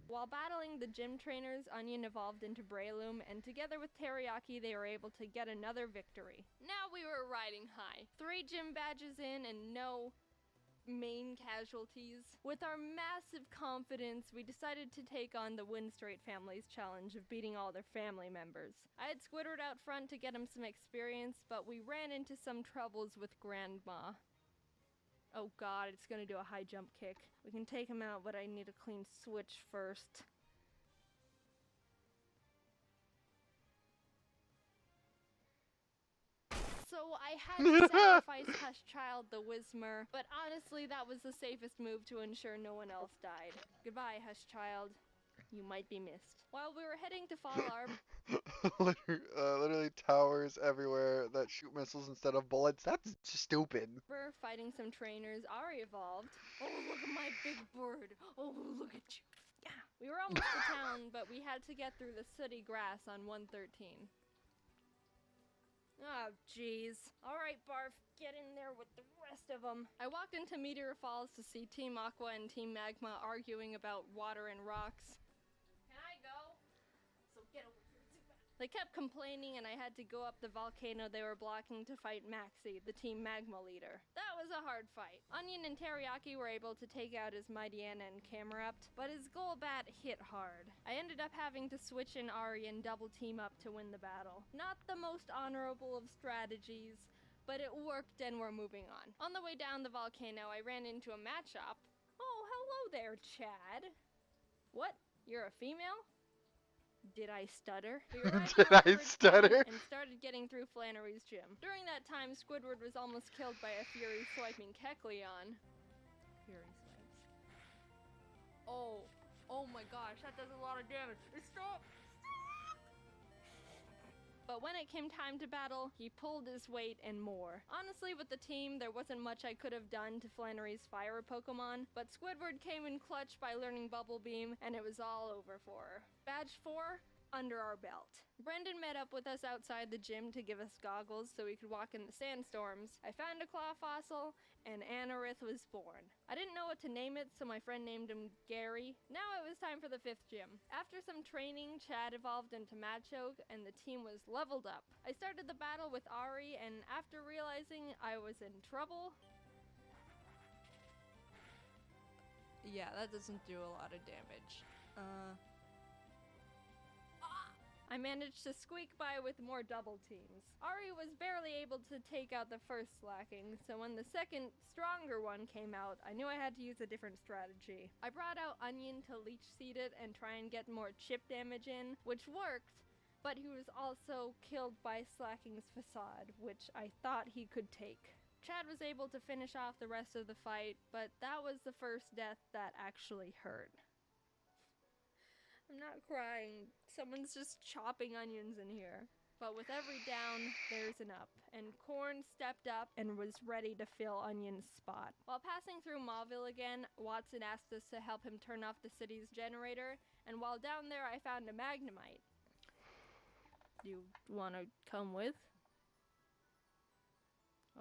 While battling the gym trainers, Onion evolved into Breloom, and together with Teriyaki, they were able to get another victory. Now we were riding high. 3 gym badges in and no main casualties. With our massive confidence, we decided to take on the Winstraight family's challenge of beating all their family members. I had Squidward out front to get him some experience, but we ran into some troubles with Grandma. Oh god, it's gonna do a high jump kick. We can take him out, but I need a clean switch first. So I had to sacrifice Hushchild the Whismer, but honestly that was the safest move to ensure no one else died. Goodbye, Hushchild. You might be missed. While we were heading to Fall Arb, Literally towers everywhere that shoot missiles instead of bullets. That's stupid. we're fighting some trainers. Ari evolved. Oh, look at my big bird. Oh, look at you. Yeah. We were almost to town, but we had to get through the sooty grass on 113. Oh, jeez. Alright, Barf, get in there with the rest of them. I walked into Meteor Falls to see Team Aqua and Team Magma arguing about water and rocks. Can I go? So get over here, Zubat. They kept complaining and I had to go up the volcano they were blocking to fight Maxie, the Team Magma leader. That was a hard fight. Onion and Teriyaki were able to take out his Mighty Anna and Camerupt, but his Golbat hit hard. I ended up having to switch in Ari and double team up to win the battle. Not the most honorable of strategies, but it worked and we're moving on. On the way down the volcano, I ran into a match shop. Oh, hello there, Chad. What? You're a female? Did I stutter? We arrived Did in I Oak Ridge stutter? Town and started getting through Flannery's gym. During that time, Squidward was almost killed by a Fury swiping Kecleon. Fury swipes. Oh my gosh, that does a lot of damage. Stop! But when it came time to battle, he pulled his weight and more. Honestly, with the team, there wasn't much I could have done to Flannery's fire Pokemon, but Squidward came in clutch by learning Bubble Beam, and it was all over for her. Badge 4, under our belt. Brendan met up with us outside the gym to give us goggles so we could walk in the sandstorms. I found a claw fossil, and Anorith was born. I didn't know what to name it, so my friend named him Gary. Now it was time for the 5th gym. After some training, Chad evolved into Machoke, and the team was leveled up. I started the battle with Ari, and after realizing I was in trouble... Yeah, that doesn't do a lot of damage. I managed to squeak by with more double teams. Ari was barely able to take out the first slacking, so when the second, stronger one came out, I knew I had to use a different strategy. I brought out Onion to leech seed it and try and get more chip damage in, which worked, but he was also killed by Slacking's Facade, which I thought he could take. Chad was able to finish off the rest of the fight, but that was the first death that actually hurt. I'm not crying. Someone's just chopping onions in here. But with every down, there's an up, and Corn stepped up and was ready to fill Onion's spot. While passing through Mauville again, Watson asked us to help him turn off the city's generator, and while down there I found a Magnemite. You wanna come with?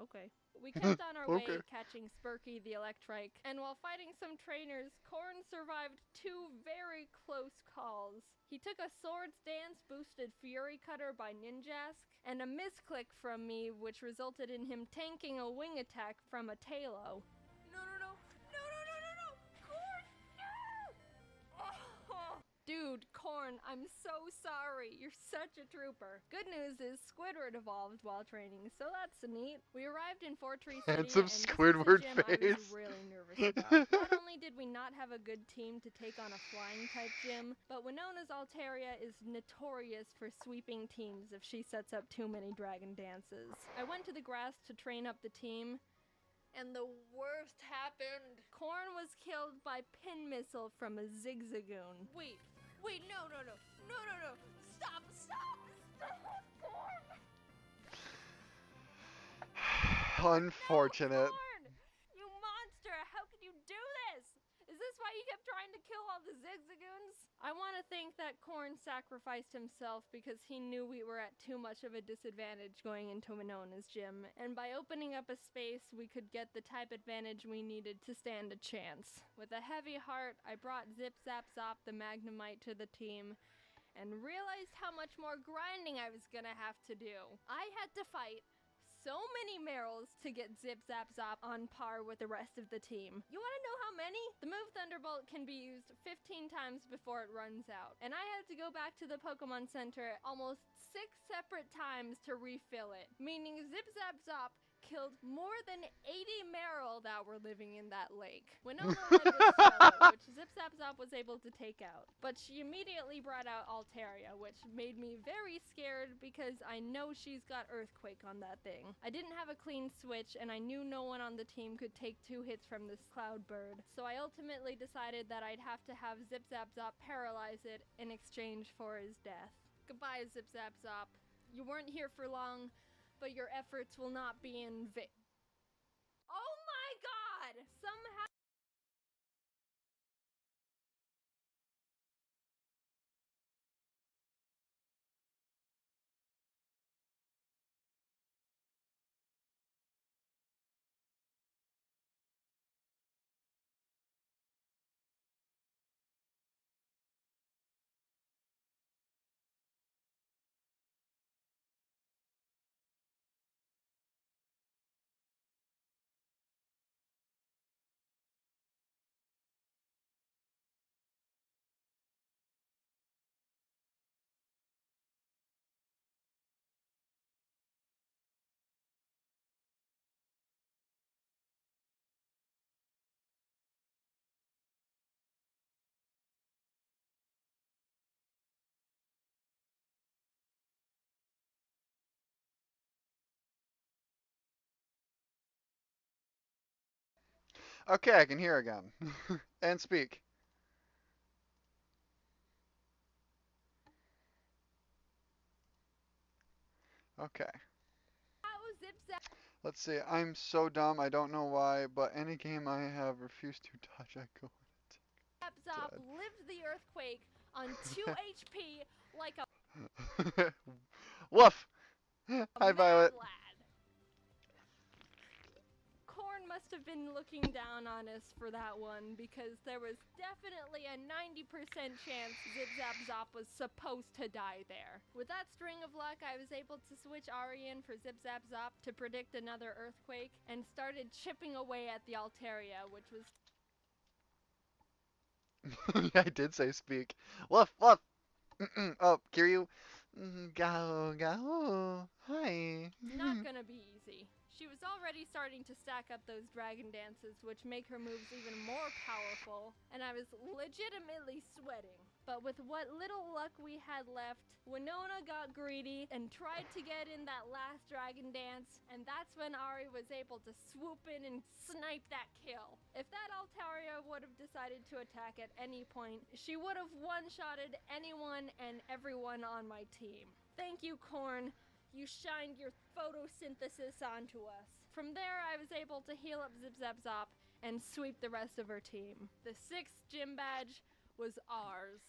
Okay. We kept on our way, catching Spurky the Electrike, and while fighting some trainers, Corn survived 2 very close calls. He took a Swords Dance boosted Fury Cutter by Ninjask, and a misclick from me, which resulted in him tanking a wing attack from a Talo. No! Corn, no! Oh. Dude, Corn, I'm so sorry. You're such a trooper. Good news is Squidward evolved while training, so that's neat. We arrived in Fortree City, Handsome and this Squidward was the gym I face. was really nervous about. Not only did we not have a good team to take on a flying type gym, but Winona's Altaria is notorious for sweeping teams if she sets up too many dragon dances. I went to the grass to train up the team, and the worst happened. Corn was killed by Pin Missile from a Zigzagoon. Wait, no. Stop, Corn! Unfortunate. Corn! You monster! How could you do this? Is this why you kept trying to kill all the Zigzagoons? I want to think that Corn sacrificed himself because he knew we were at too much of a disadvantage going into Winona's gym, and by opening up a space, we could get the type advantage we needed to stand a chance. With a heavy heart, I brought Zip Zap Zop the Magnemite to the team, and realized how much more grinding I was gonna have to do. I had to fight so many Merrills to get Zip Zap Zop on par with the rest of the team. You wanna know how many? The move Thunderbolt can be used 15 times before it runs out, and I had to go back to the Pokemon Center almost 6 separate times to refill it, meaning Zip Zap Zop killed more than 80 Marill that were living in that lake. Winona led with Swallow, which Zip Zap Zop was able to take out. But she immediately brought out Altaria, which made me very scared because I know she's got Earthquake on that thing. I didn't have a clean switch, and I knew no one on the team could take 2 hits from this Cloud Bird. So I ultimately decided that I'd have to have Zip Zap Zop paralyze it in exchange for his death. Goodbye, Zip Zap Zop. You weren't here for long, but your efforts will not be in vain. Oh my god! Somehow Okay, I can hear again. And speak. Okay. How zip zap Let's see. I'm so dumb. I don't know why, but any game I have refused to touch, I go zop dead. lived the earthquake on 2 HP like a Woof! Hi, mad Violet. lad. Corn must have been looking down on us for that one because there was definitely a 90% chance Zip Zap Zop was supposed to die there. With that string of luck, I was able to switch Ari in for Zip Zap Zop to predict another earthquake and started chipping away at the Altaria, which was I did say speak. Woof, woof. Oh, Kiryu. Go, go. Hi. not gonna be easy. She was already starting to stack up those dragon dances, which make her moves even more powerful, and I was legitimately sweating. But with what little luck we had left, Winona got greedy and tried to get in that last dragon dance, and that's when Ari was able to swoop in and snipe that kill. If that Altaria would have decided to attack at any point, she would have one-shotted anyone and everyone on my team. Thank you, Corn. You shined your photosynthesis onto us. From there, I was able to heal up Zip Zap Zop and sweep the rest of her team. The 6th gym badge was ours.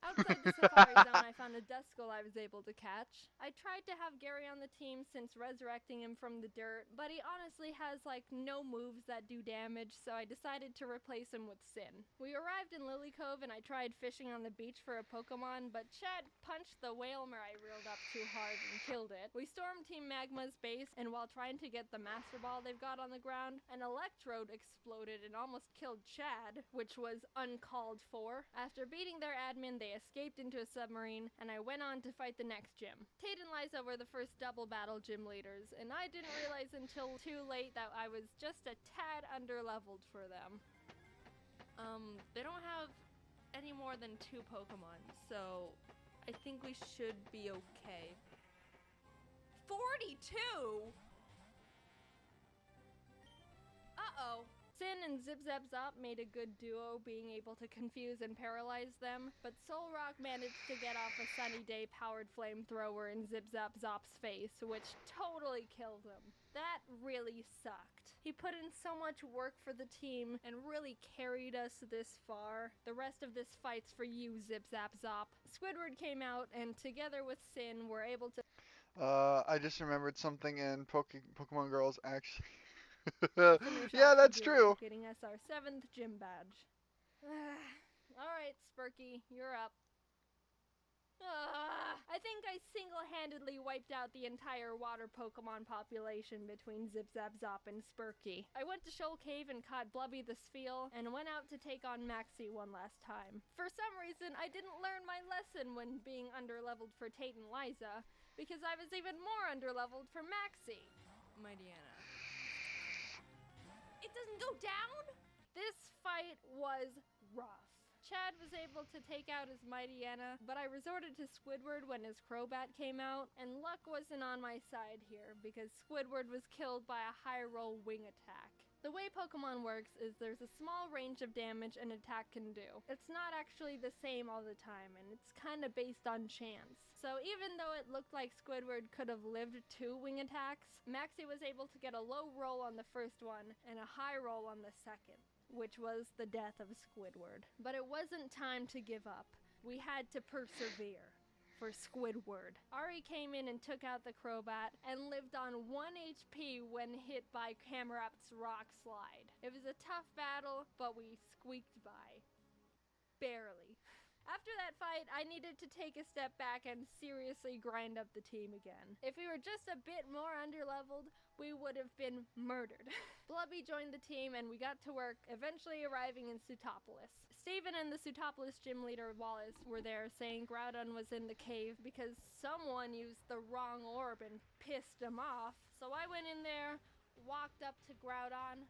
Outside the safari zone, I found a Duskull I was able to catch. I tried to have Gary on the team since resurrecting him from the dirt, but he honestly has like no moves that do damage, so I decided to replace him with Sin. We arrived in Lily Cove and I tried fishing on the beach for a Pokemon, but Chad punched the Whalmer I reeled up too hard and killed it. We stormed Team Magma's base, and while trying to get the Master Ball they've got on the ground, an Electrode exploded and almost killed Chad, which was uncalled for. After beating their admin, they escaped into a submarine, and I went on to fight the next gym. Tate and Liza were the first double battle gym leaders, and I didn't realize until too late that I was just a tad underleveled for them. They don't have any more than 2 Pokemon, so I think we should be okay. 42?! Uh-oh. Sin and Zip Zap Zop made a good duo, being able to confuse and paralyze them, but Solrock managed to get off a Sunny Day powered flamethrower in Zip Zap Zop's face, which totally killed him. That really sucked. He put in so much work for the team and really carried us this far. The rest of this fight's for you, Zip Zap Zop. Squidward came out, and together with Sin, were able to I just remembered something in Pokemon Girls actually. finish Yeah, off that's the duo, true. getting us our 7th gym badge. Alright, Spurky, you're up. I think I single-handedly wiped out the entire water Pokemon population between Zip Zap Zop and Spurky. I went to Shoal Cave and caught Blubby the Spheal, and went out to take on Maxie one last time. For some reason, I didn't learn my lesson when being underleveled for Tate and Liza, because I was even more underleveled for Maxie. Mightyena. It doesn't go down? This fight was rough. Chad was able to take out his Mightyena, but I resorted to Squidward when his Crobat came out, and luck wasn't on my side here, because Squidward was killed by a high roll wing attack. The way Pokemon works is there's a small range of damage an attack can do. It's not actually the same all the time, and it's kinda based on chance. So even though it looked like Squidward could have lived 2 wing attacks, Maxie was able to get a low roll on the first one, and a high roll on the second, which was the death of Squidward. But it wasn't time to give up. We had to persevere. For Squidward. Ari came in and took out the Crobat, and lived on 1 HP when hit by Camerap's Rock Slide. It was a tough battle, but we squeaked by. Barely. After that fight, I needed to take a step back and seriously grind up the team again. If we were just a bit more underleveled, we would have been murdered. Blubby joined the team and we got to work, eventually arriving in Sutopolis. Steven and the Sutopolis gym leader Wallace were there saying Groudon was in the cave because someone used the wrong orb and pissed him off. So I went in there, walked up to Groudon,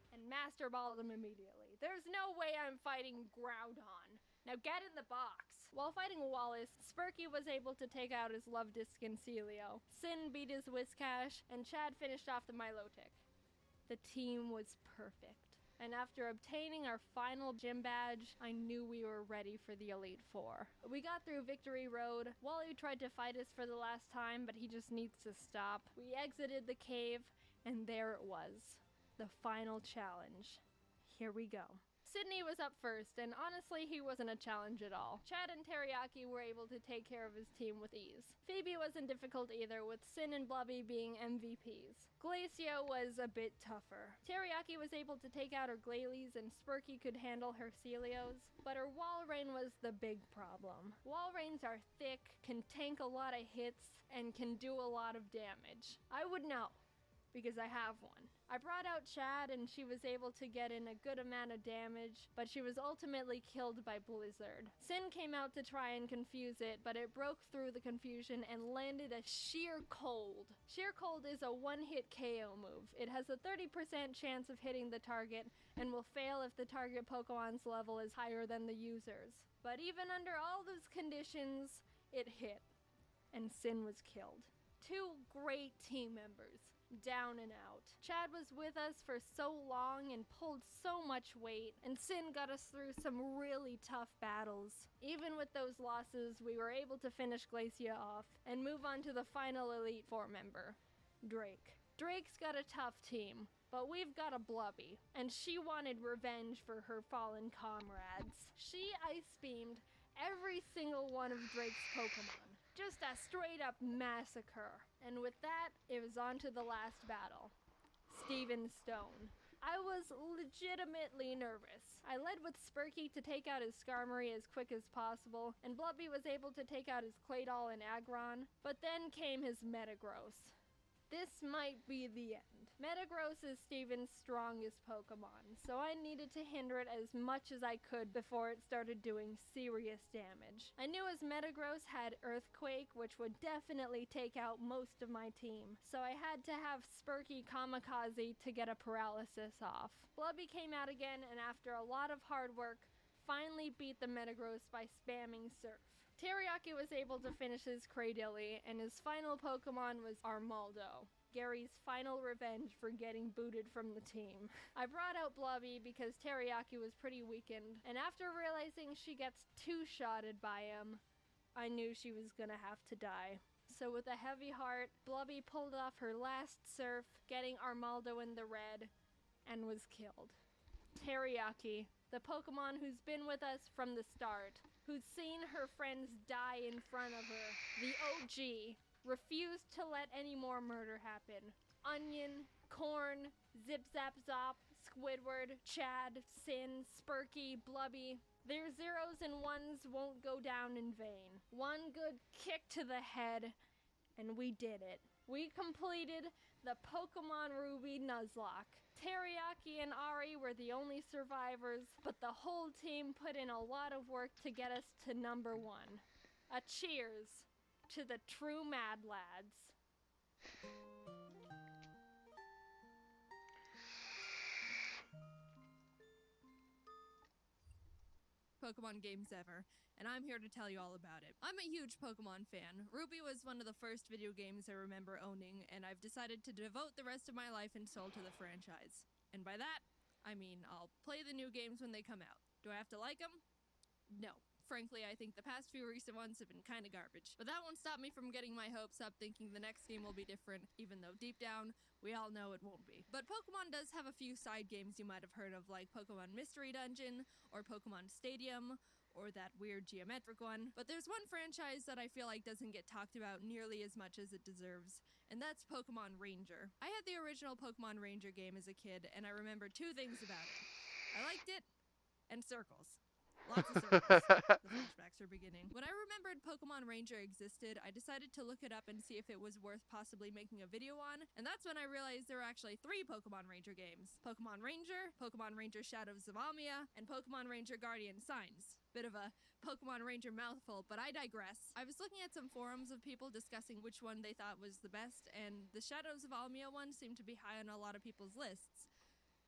and Master Balled him immediately. There's no way I'm fighting Groudon. Now get in the box! While fighting Wallace, Spurky was able to take out his Love Disc and Celio. Sin beat his Whiscash, and Chad finished off the Milotic. The team was perfect. And after obtaining our final gym badge, I knew we were ready for the Elite Four. We got through Victory Road. Wally tried to fight us for the last time, but he just needs to stop. We exited the cave, and there it was. The final challenge. Here we go. Sydney was up first, and honestly, he wasn't a challenge at all. Chad and Teriyaki were able to take care of his team with ease. Phoebe wasn't difficult either, with Sin and Blubby being MVPs. Glacio was a bit tougher. Teriyaki was able to take out her Glailies, and Spurky could handle her Celios, but her Walrein was the big problem. Walreins are thick, can tank a lot of hits, and can do a lot of damage. I would know, because I have one. I brought out Chad and she was able to get in a good amount of damage, but she was ultimately killed by Blizzard. Sin came out to try and confuse it, but it broke through the confusion and landed a Sheer Cold. Sheer Cold is a one-hit KO move. It has a 30% chance of hitting the target and will fail if the target Pokemon's level is higher than the user's. But even under all those conditions, it hit, and Sin was killed. Two great team members. Down and out. Chad was with us for so long and pulled so much weight, and Sin got us through some really tough battles. Even with those losses, we were able to finish Glacia off and move on to the final Elite Four member, Drake. Drake's got a tough team, but we've got a Blubby, and she wanted revenge for her fallen comrades. She ice beamed every single one of Drake's Pokemon. Just a straight up massacre. And with that, it was on to the last battle. Steven Stone. I was legitimately nervous. I led with Spurky to take out his Skarmory as quick as possible, and Blubby was able to take out his Claydol and Aggron, but then came his Metagross. This might be the end. Metagross is Steven's strongest Pokemon, so I needed to hinder it as much as I could before it started doing serious damage. I knew his Metagross had Earthquake, which would definitely take out most of my team, so I had to have Spurky Kamikaze to get a paralysis off. Blubby came out again, and after a lot of hard work, finally beat the Metagross by spamming Surf. Teriyaki was able to finish his Cradilly, and his final Pokemon was Armaldo, Gary's final revenge for getting booted from the team. I brought out Blubby because Teriyaki was pretty weakened, and after realizing she gets two-shotted by him, I knew she was gonna have to die. So with a heavy heart, Blubby pulled off her last Surf, getting Armaldo in the red, and was killed. Teriyaki, the Pokemon who's been with us from the start, who's seen her friends die in front of her, the OG, refused to let any more murder happen. Onion, Corn, Zip Zap Zop, Squidward, Chad, Sin, Spurky, Blubby. Their zeros and ones won't go down in vain. One good kick to the head, and we did it. We completed the Pokemon Ruby Nuzlocke. Teriyaki and Ari were the only survivors, but the whole team put in a lot of work to get us to number 1. A cheers to the true Mad Lads. Pokemon games ever, and I'm here to tell you all about it. I'm a huge Pokemon fan. Ruby was one of the first video games I remember owning, and I've decided to devote the rest of my life and soul to the franchise. And by that, I mean I'll play the new games when they come out. Do I have to like them? No. Frankly, I think the past few recent ones have been kinda garbage. But that won't stop me from getting my hopes up thinking the next game will be different, even though deep down, we all know it won't be. But Pokemon does have a few side games you might have heard of, like Pokemon Mystery Dungeon, or Pokemon Stadium, or that weird geometric one. But there's one franchise that I feel like doesn't get talked about nearly as much as it deserves, and that's Pokemon Ranger. I had the original Pokemon Ranger game as a kid, and I remember two things about it. I liked it, and circles. Lots of circles. The flashbacks are beginning. When I remembered Pokemon Ranger existed, I decided to look it up and see if it was worth possibly making a video on, and that's when I realized there were actually 3 Pokemon Ranger games. Pokemon Ranger Shadows of Almia, and Pokemon Ranger Guardian Signs. Bit of a Pokemon Ranger mouthful, but I digress. I was looking at some forums of people discussing which one they thought was the best, and the Shadows of Almia one seemed to be high on a lot of people's lists.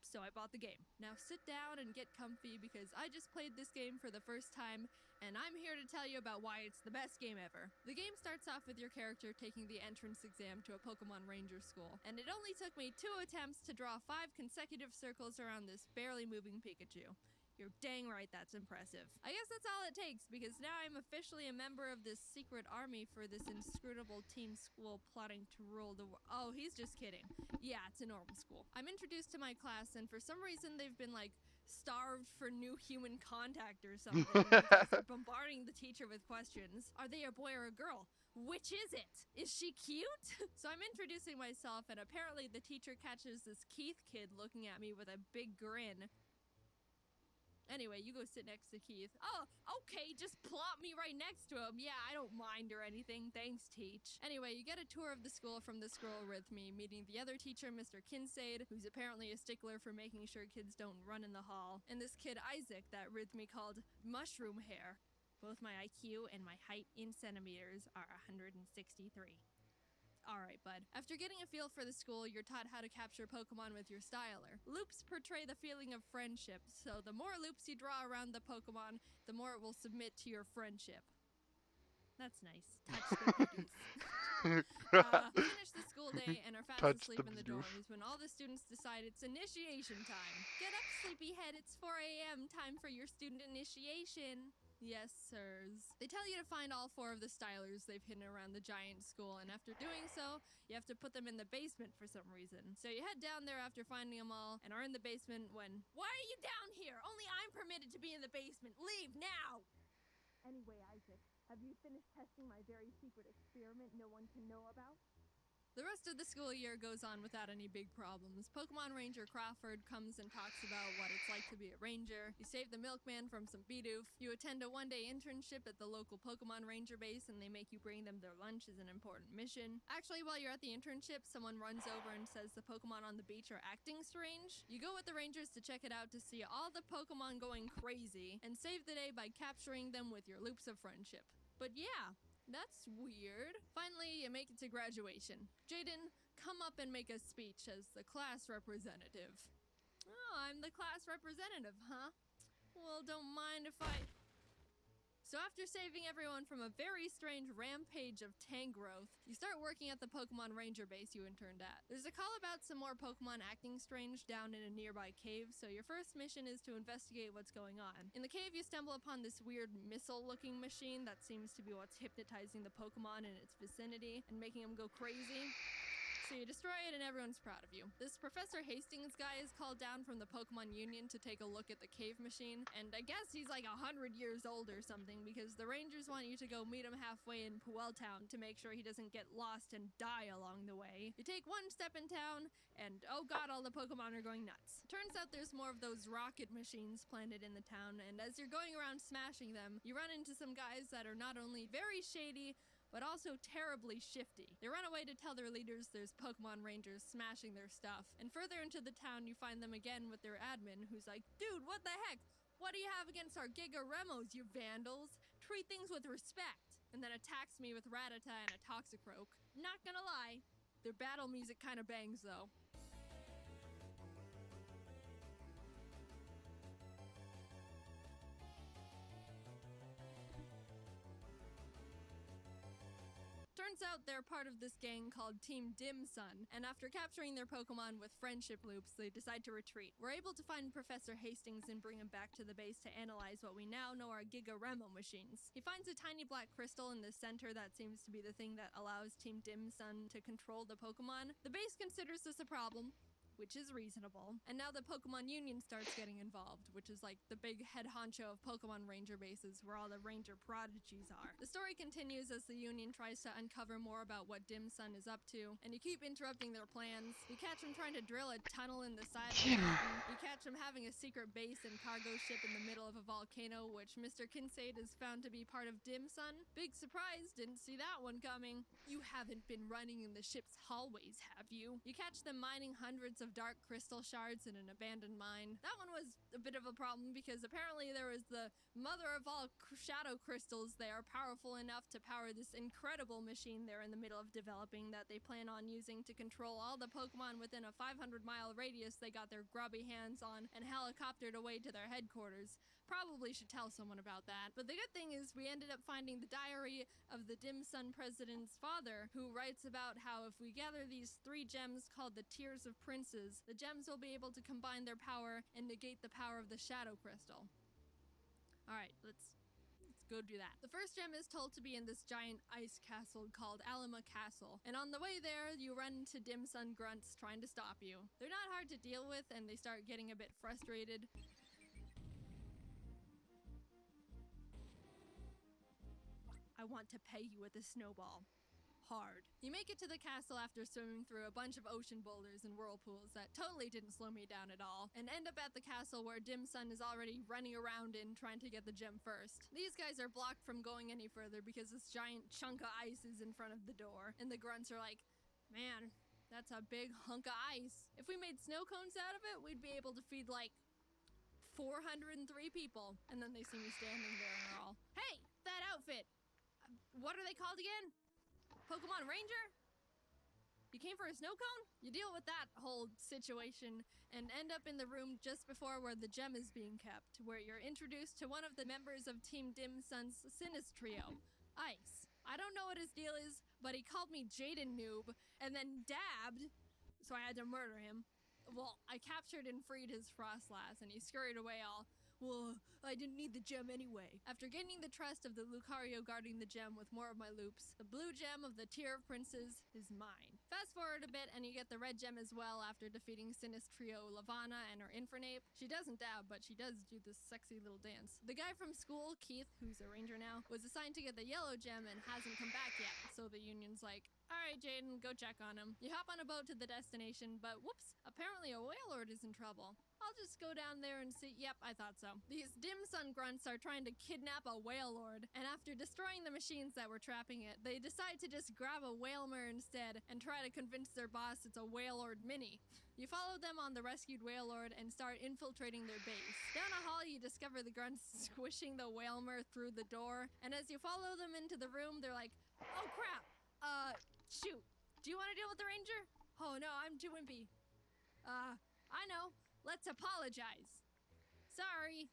So I bought the game. Now sit down and get comfy because I just played this game for the first time, and I'm here to tell you about why it's the best game ever. The game starts off with your character taking the entrance exam to a Pokemon Ranger school, and it only took me 2 attempts to draw 5 consecutive circles around this barely moving Pikachu. You're dang right that's impressive. I guess that's all it takes, because now I'm officially a member of this secret army for this inscrutable team school plotting to rule the world. Oh, he's just kidding. Yeah, it's a normal school. I'm introduced to my class, and for some reason they've been like starved for new human contact or something because they're bombarding the teacher with questions. Are they a boy or a girl? Which is it? Is she cute? So I'm introducing myself, and apparently the teacher catches this Keith kid looking at me with a big grin. Anyway, you go sit next to Keith. Oh, okay, just plop me right next to him. Yeah, I don't mind or anything. Thanks, Teach. Anyway, you get a tour of the school from this girl with me, meeting the other teacher, Mr. Kincaid, who's apparently a stickler for making sure kids don't run in the hall, and this kid, Isaac, that Rhythmy called Mushroom Hair. Both my IQ and my height in centimeters are 163. Alright, bud. After getting a feel for the school, you're taught how to capture Pokemon with your styler. Loops portray the feeling of friendship, so the more loops you draw around the Pokemon, the more it will submit to your friendship. That's nice. Touch the boobies. We finish the school day and are fast Touch asleep the in the boof. dorms when all the students decide it's initiation time. Get up, sleepyhead, it's 4 a.m. Time for your student initiation. Yes, sirs. They tell you to find all 4 of the stylers they've hidden around the giant school, and after doing so, you have to put them in the basement for some reason. So you head down there after finding them all, and are in the basement when... Why are you down here? Only I'm permitted to be in the basement. Leave now! Anyway, Isaac, have you finished testing my very secret experiment no one can know about? The rest of the school year goes on without any big problems. Pokemon Ranger Crawford comes and talks about what it's like to be a ranger. You save the milkman from some Bidoof. You attend a one-day internship at the local Pokemon Ranger base, and they make you bring them their lunch as an important mission. Actually, while you're at the internship, someone runs over and says the Pokemon on the beach are acting strange. You go with the Rangers to check it out to see all the Pokemon going crazy, and save the day by capturing them with your loops of friendship. But yeah, that's weird. Finally, you make it to graduation. Jaden, come up and make a speech as the class representative. Oh, I'm the class representative, huh? Well, don't mind if I... So after saving everyone from a very strange rampage of Tangrowth, you start working at the Pokemon Ranger base you interned at. There's a call about some more Pokemon acting strange down in a nearby cave, so your first mission is to investigate what's going on. In the cave, you stumble upon this weird missile-looking machine that seems to be what's hypnotizing the Pokemon in its vicinity and making them go crazy. So you destroy it and everyone's proud of you. This Professor Hastings guy is called down from the Pokemon Union to take a look at the cave machine, and I guess he's like 100 years old or something because the Rangers want you to go meet him halfway in Puel Town to make sure he doesn't get lost and die along the way. You take one step in town, and oh god, all the Pokemon are going nuts. Turns out there's more of those rocket machines planted in the town, and as you're going around smashing them, you run into some guys that are not only very shady, but also terribly shifty. They run away to tell their leaders there's Pokemon Rangers smashing their stuff, and further into the town you find them again with their admin, who's like, dude, what the heck? What do you have against our Giga Remos, you vandals? Treat things with respect. And then attacks me with Rattata and a Toxicroak. Not gonna lie, their battle music kinda bangs though. Turns out they're part of this gang called Team Dim Sun, and after capturing their Pokemon with friendship loops, they decide to retreat. We're able to find Professor Hastings and bring him back to the base to analyze what we now know are Giga Remo machines. He finds a tiny black crystal in the center that seems to be the thing that allows Team Dim Sun to control the Pokemon. The base considers this a problem, which is reasonable. And now the Pokemon Union starts getting involved, which is like the big head honcho of Pokemon Ranger bases where all the Ranger prodigies are. The story continues as the Union tries to uncover more about what Dim Sun is up to, and you keep interrupting their plans. You catch them trying to drill a tunnel in the side of the mountain. You catch them having a secret base and cargo ship in the middle of a volcano, which Mr. Kincaid has found to be part of Dim Sun. Big surprise, didn't see that one coming. You haven't been running in the ship's hallways, have you? You catch them mining hundreds of of dark crystal shards in an abandoned mine. That one was a bit of a problem because apparently there was the mother of all shadow crystals. They are powerful enough to power this incredible machine they're in the middle of developing that they plan on using to control all the Pokemon within a 500-mile radius they got their grubby hands on and helicoptered away to their headquarters. Probably should tell someone about that. But the good thing is we ended up finding the diary of the Dim Sun president's father, who writes about how if we gather these 3 gems called the Tears of Princes, the gems will be able to combine their power and negate the power of the Shadow Crystal. Alright, let's go do that. The first gem is told to be in this giant ice castle called Alima Castle, and on the way there, you run into Dim Sun grunts trying to stop you. They're not hard to deal with, and they start getting a bit frustrated. I want to pay you with a snowball. Hard. You make it to the castle after swimming through a bunch of ocean boulders and whirlpools that totally didn't slow me down at all, and end up at the castle where Dim Sun is already running around in trying to get the gem first. These guys are blocked from going any further because this giant chunk of ice is in front of the door, and the grunts are like, man, that's a big hunk of ice. If we made snow cones out of it, we'd be able to feed like 403 people. And then they see me standing there and they're all, hey, that outfit! What are they called again? Pokemon Ranger? You came for a snow cone? You deal with that whole situation and end up in the room just before where the gem is being kept, where you're introduced to one of the members of Team Dim Sun's Sinus Trio, Ice. I don't know what his deal is, but he called me Jaden Noob and then dabbed, so I had to murder him. Well, I captured and freed his Frostlass and he scurried away all, well, I didn't need the gem anyway. After gaining the trust of the Lucario guarding the gem with more of my loops, the blue gem of the Tier of Princes is mine. Fast forward a bit and you get the red gem as well after defeating Sinus Trio Lavana and her Infernape. She doesn't dab, but she does do this sexy little dance. The guy from school, Keith, who's a ranger now, was assigned to get the yellow gem and hasn't come back yet, so the Union's like, alright Jaden, go check on him. You hop on a boat to the destination, but whoops, apparently a Wailord is in trouble. I'll just go down there and see. Yep, I thought so. These Dim Sun grunts are trying to kidnap a Wailord, and after destroying the machines that were trapping it, they decide to just grab a Wailmer instead and try to convince their boss it's a Wailord mini. You follow them on the rescued Wailord and start infiltrating their base. Down a hall, you discover the grunts squishing the Wailmer through the door, and as you follow them into the room, they're like, oh crap, shoot, do you want to deal with the ranger? Oh no, I'm too wimpy. I know. Let's apologize. Sorry.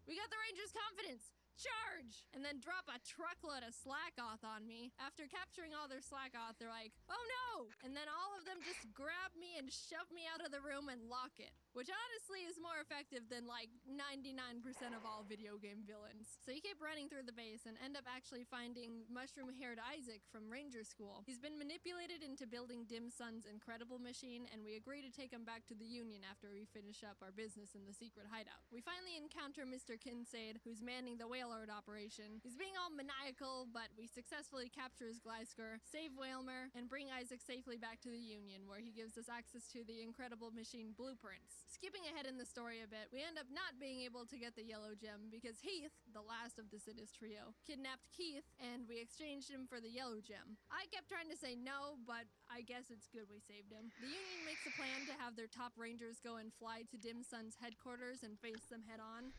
We got the ranger's confidence. Charge! And then drop a truckload of Slackoth on me. After capturing all their Slackoth, they're like, oh no! And then all of them just grab me and shove me out of the room and lock it. Which honestly is more effective than like 99% of all video game villains. So you keep running through the base and end up actually finding mushroom-haired Isaac from Ranger School. He's been manipulated into building Dim Sun's incredible machine, and we agree to take him back to the Union after we finish up our business in the secret hideout. We finally encounter Mr. Kinsaid, who's manning the Wailord operation. He's being all maniacal, but we successfully capture his Gliscor, save Wailmer, and bring Isaac safely back to the Union, where he gives us access to the incredible machine blueprints. Skipping ahead in the story a bit, we end up not being able to get the yellow gem because Heath, the last of the Sinus Trio, kidnapped Keith, and we exchanged him for the yellow gem. I kept trying to say no, but I guess it's good we saved him. The Union makes a plan to have their top rangers go and fly to Dim Sun's headquarters and face them head on.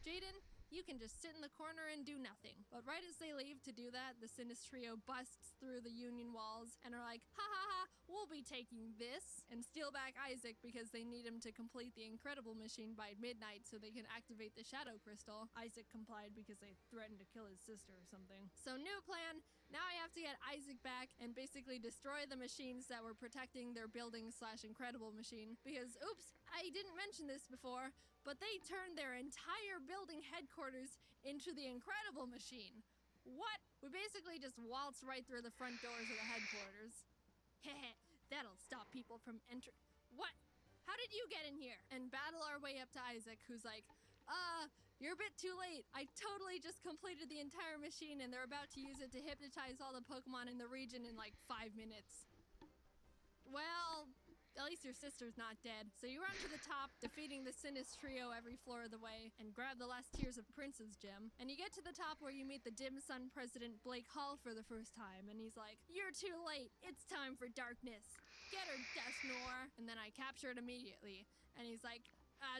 Jaden, you can just sit in the corner and do nothing. But right as they leave to do that, the Sinus Trio busts through the Union walls and are like, ha ha ha, we'll be taking this, and steal back Isaac because they need him to complete the incredible machine by midnight so they can activate the Shadow Crystal. Isaac complied because they threatened to kill his sister or something. So new plan, now I have to get Isaac back and basically destroy the machines that were protecting their building/incredible machine because, oops, I didn't mention this before, but they turned their entire building headquarters into the incredible machine. What? We basically just waltzed right through the front doors of the headquarters. Heh, that'll stop people from entering. What? How did you get in here? And battle our way up to Isaac, who's like, you're a bit too late. I totally just completed the entire machine and they're about to use it to hypnotize all the Pokemon in the region in like 5 minutes. Well, at least your sister's not dead. So you run to the top, defeating the Sinus Trio every floor of the way, and grab the last Tears of Prince's gem. And you get to the top where you meet the Dim Sun president Blake Hall for the first time, and he's like, you're too late. It's time for darkness. get her, Desnor. And then I capture it immediately. And he's like,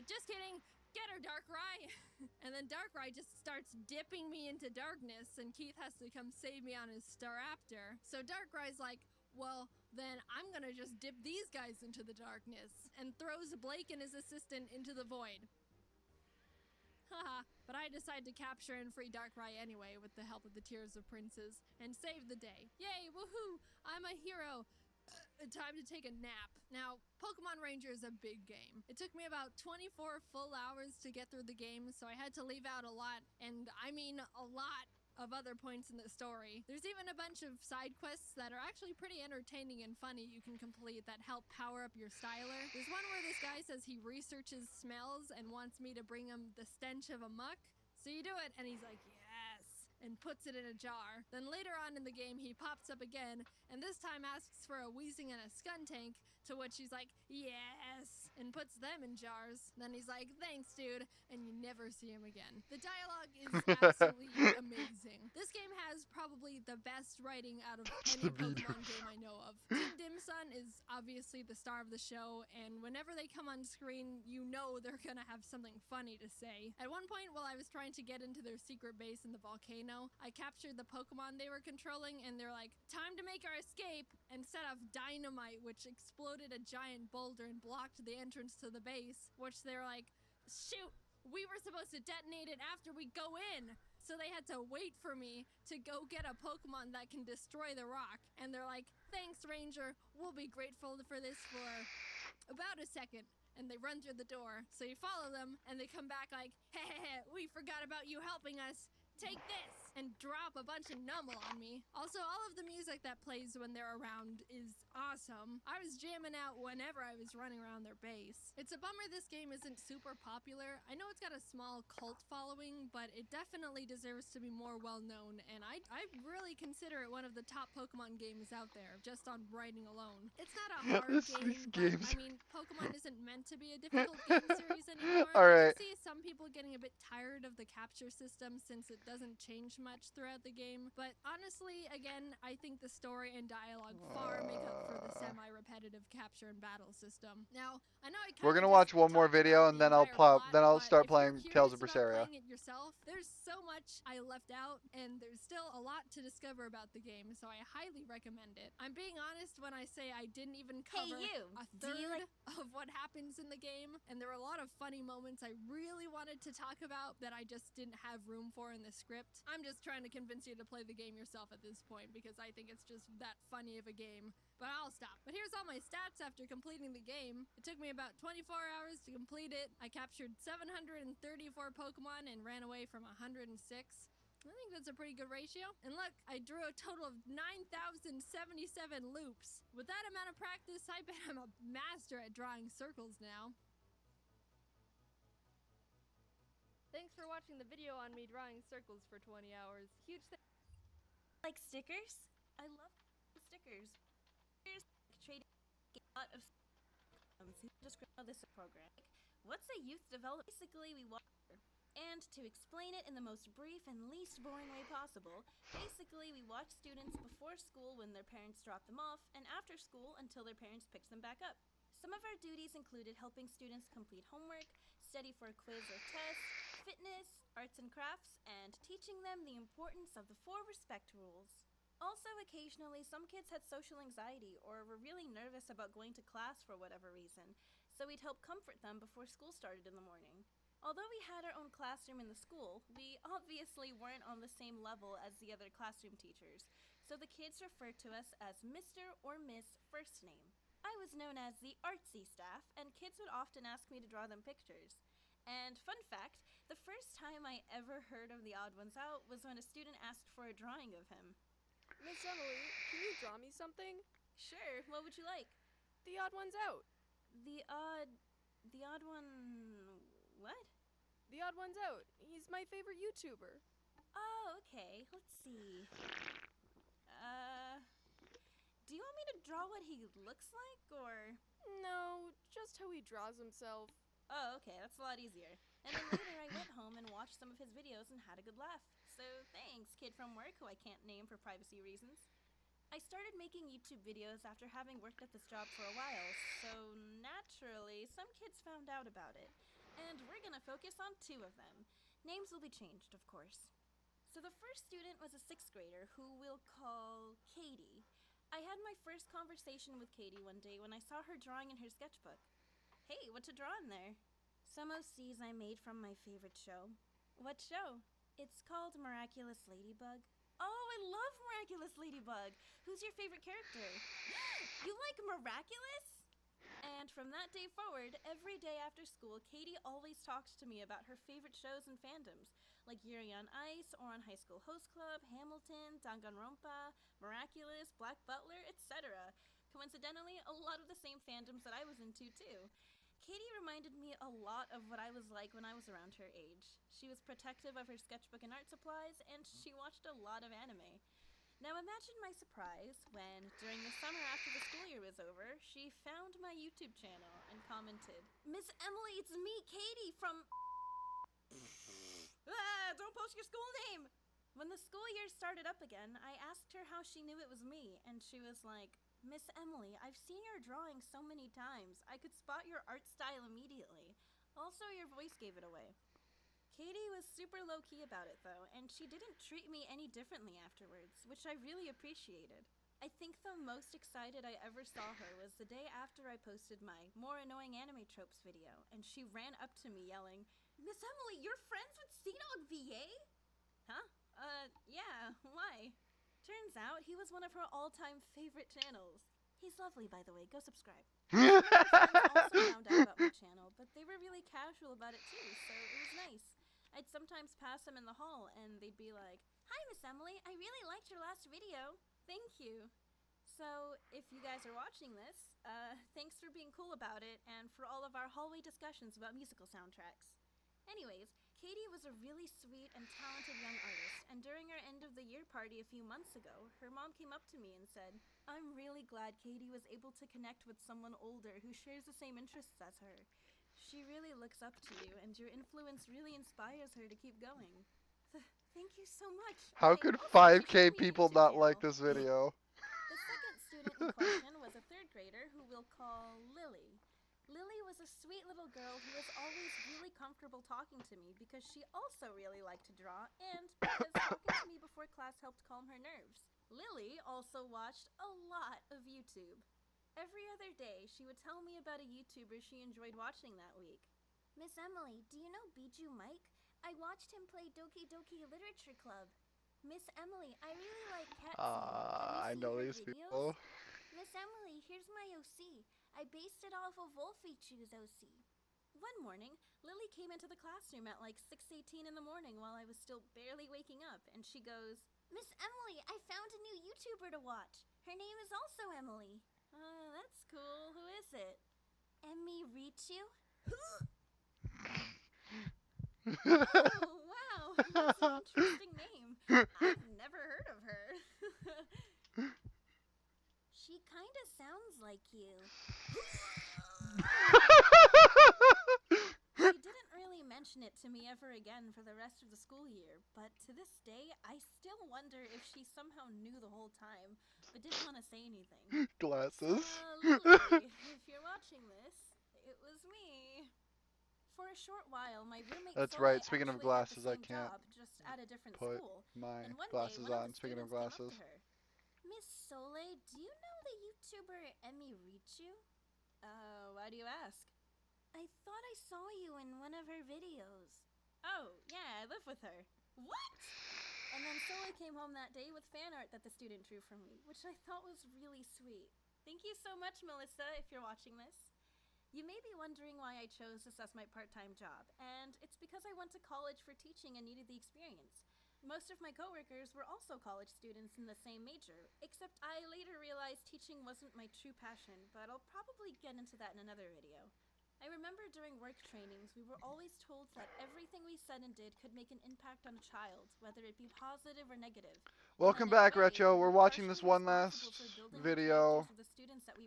just kidding. Get her, Darkrai. And then Darkrai just starts dipping me into darkness, and Keith has to come save me on his Staraptor. So Darkrai's like, well, then I'm gonna just dip these guys into the darkness, and throws Blake and his assistant into the void. Haha, but I decide to capture and free Darkrai anyway with the help of the Tears of Princes, and save the day. Yay, woohoo, I'm a hero. Time to take a nap. Now, Pokemon Ranger is a big game. It took me about 24 full hours to get through the game, so I had to leave out a lot, and I mean a lot, of other points in the story. There's even a bunch of side quests that are actually pretty entertaining and funny you can complete that help power up your styler. There's one where this guy says he researches smells and wants me to bring him the stench of a muck. So you do it, and he's like, yes, and puts it in a jar. Then later on in the game, he pops up again, and this time asks for a Weezing and a Skuntank, to which he's like, yes, and puts them in jars. Then he's like, thanks, dude, and you never see him again. The dialogue is absolutely amazing. This game has probably the best writing out of any Pokemon game I know of. Team Dimsun is obviously the star of the show, and whenever they come on screen, you know they're gonna have something funny to say. At one point, while I was trying to get into their secret base in the volcano, I captured the Pokemon they were controlling, and they're like, time to make our escape, and set off dynamite, which exploded a giant boulder and blocked the entrance to the base, which they're like, shoot, we were supposed to detonate it after we go in. So they had to wait for me to go get a Pokemon that can destroy the rock. And they're like, thanks, Ranger. We'll be grateful for this for about a second. And they run through the door. So you follow them, and they come back like, hey, we forgot about you helping us. Take this! And drop a bunch of Numel on me. Also, all of the music that plays when they're around is awesome. I was jamming out whenever I was running around their base. It's a bummer this game isn't super popular. I know it's got a small cult following, but it definitely deserves to be more well-known, and I really consider it one of the top Pokemon games out there, just on writing alone. It's not a hard game, but I mean, Pokemon isn't meant to be a difficult game series anymore. I Alright. can see some people getting a bit tired of the capture system since it doesn't change much throughout the game, but honestly, again, I think the story and dialogue far make up for the semi-repetitive capture and battle system. Now, I know I We're kinda gonna watch one more video and then I'll start playing Tales of Berseria. playing it yourself, there's so much I left out, and there's still a lot to discover about the game, so I highly recommend it. I'm being honest when I say I didn't even cover a third of what happens in the game, and there were a lot of funny moments I really wanted to talk about that I just didn't have room for in the script. I'm just trying to convince you to play the game yourself at this point, because I think it's just that funny of a game. But I'll stop. But here's all my stats after completing the game. It took me about 24 hours to complete it. I captured 734 Pokemon and ran away from 106. I think that's a pretty good ratio. And look, I drew a total of 9,077 loops. With that amount of practice, I bet I'm a master at drawing circles now. Thanks for watching the video on me drawing circles for 20 hours. Huge Like stickers? I love stickers. Trading a lot of just this program. What's a youth development? Basically, we watch. And to explain it in the most brief and least boring way possible, basically we watch students before school when their parents drop them off, and after school until their parents picks them back up. Some of our duties included helping students complete homework, study for a quiz or test, fitness, arts and crafts, and teaching them the importance of the 4 respect rules. Also, occasionally, some kids had social anxiety or were really nervous about going to class for whatever reason, so we'd help comfort them before school started in the morning. Although we had our own classroom in the school, we obviously weren't on the same level as the other classroom teachers, so the kids referred to us as Mr. or Miss First Name. I was known as the artsy staff, and kids would often ask me to draw them pictures. And fun fact, the first time I ever heard of the Odd Ones Out was when a student asked for a drawing of him. Miss Emily, can you draw me something? Sure, what would you like? The Odd Ones Out. The odd one... what? The Odd Ones Out. He's my favorite YouTuber. Oh, okay. Let's see. Do you want me to draw what he looks like, or...? No, just how he draws himself. Oh, okay, that's a lot easier. And then later I went home and watched some of his videos and had a good laugh. So thanks, kid from work who I can't name for privacy reasons. I started making YouTube videos after having worked at this job for a while, so naturally, some kids found out about it. And we're gonna focus on 2 of them. Names will be changed, of course. So the first student was a 6th grader who we'll call Katie. I had my first conversation with Katie one day when I saw her drawing in her sketchbook. Hey, what to draw in there? Some OCs I made from my favorite show. What show? It's called Miraculous Ladybug. Oh, I love Miraculous Ladybug! Who's your favorite character? You like Miraculous? And from that day forward, every day after school, Katie always talks to me about her favorite shows and fandoms, like Yuri on Ice, or on High School Host Club, Hamilton, Danganronpa, Miraculous, Black Butler, etc. Coincidentally, a lot of the same fandoms that I was into too. Katie reminded me a lot of what I was like when I was around her age. She was protective of her sketchbook and art supplies, and she watched a lot of anime. Now imagine my surprise when, during the summer after the school year was over, she found my YouTube channel and commented, "Miss Emily, it's me, Katie, from..." Don't post your school name! When the school year started up again, I asked her how she knew it was me, and she was like, "Miss Emily, I've seen your drawing so many times. I could spot your art style immediately. Also, your voice gave it away." Katie was super low-key about it though, and she didn't treat me any differently afterwards, which I really appreciated. I think the most excited I ever saw her was the day after I posted my More Annoying Anime Tropes video, and she ran up to me yelling, "Miss Emily, you're friends with Sea-Dog VA?" Huh? Yeah, why? Turns out he was one of her all-time favorite channels. He's lovely, by the way, go subscribe. Some of her friends also found out about my channel, but they were really casual about it too, so it was nice. I'd sometimes pass them in the hall, and they'd be like, "Hi, Miss Emily, I really liked your last video. Thank you." So, if you guys are watching this, thanks for being cool about it, and for all of our hallway discussions about musical soundtracks. Anyways, Katie was a really sweet and talented young artist, and during our end of the year party a few months ago, her mom came up to me and said, "I'm really glad Katie was able to connect with someone older who shares the same interests as her. She really looks up to you, and your influence really inspires her to keep going." Thank you so much. How could 5K people not like this video? The second student in question was a 3rd grader who we'll call Lily. Lily was a sweet little girl who was always really comfortable talking to me because she also really liked to draw, and because talking to me before class helped calm her nerves. Lily also watched a lot of YouTube. Every other day, she would tell me about a YouTuber she enjoyed watching that week. "Miss Emily, do you know Bijou Mike? I watched him play Doki Doki Literature Club. Miss Emily, I really like Cat I know these people. Miss Emily, here's my OC. I based it off of Wolfie Chew's OC." One morning, Lily came into the classroom at like 6:18 in the morning while I was still barely waking up, and she goes, "Miss Emily, I found a new YouTuber to watch. Her name is also Emily." That's cool. Who is it? Emmy Richu? Oh, wow. That's an interesting name. I've never heard of her. She kinda sounds like you. She didn't really mention it to me ever again for the rest of the school year, but to this day, I still wonder if she somehow knew the whole time, but didn't want to say anything. Glasses. Lily, if you're watching this, it was me. For a short while, my roommate That's Soleil right, speaking of actually had the glasses, I same can't job, just at a different put school. my And one glasses day, one on, of the speaking of students came glasses. up to her. "Miss Soleil, do you know the YouTuber Emmy Richu?" Why do you ask?" "I thought I saw you in one of her videos." "Oh, yeah, I live with her." "What?" And then Soleil came home that day with fan art that the student drew for me, which I thought was really sweet. Thank you so much, Melissa, if you're watching this. You may be wondering why I chose this as my part-time job, and it's because I went to college for teaching and needed the experience. Most of my coworkers were also college students in the same major, except I later realized teaching wasn't my true passion, but I'll probably get into that in another video. I remember during work trainings, we were always told that everything we said and did could make an impact on a child, whether it be positive or negative. Welcome back, Retro. We're watching this one last video.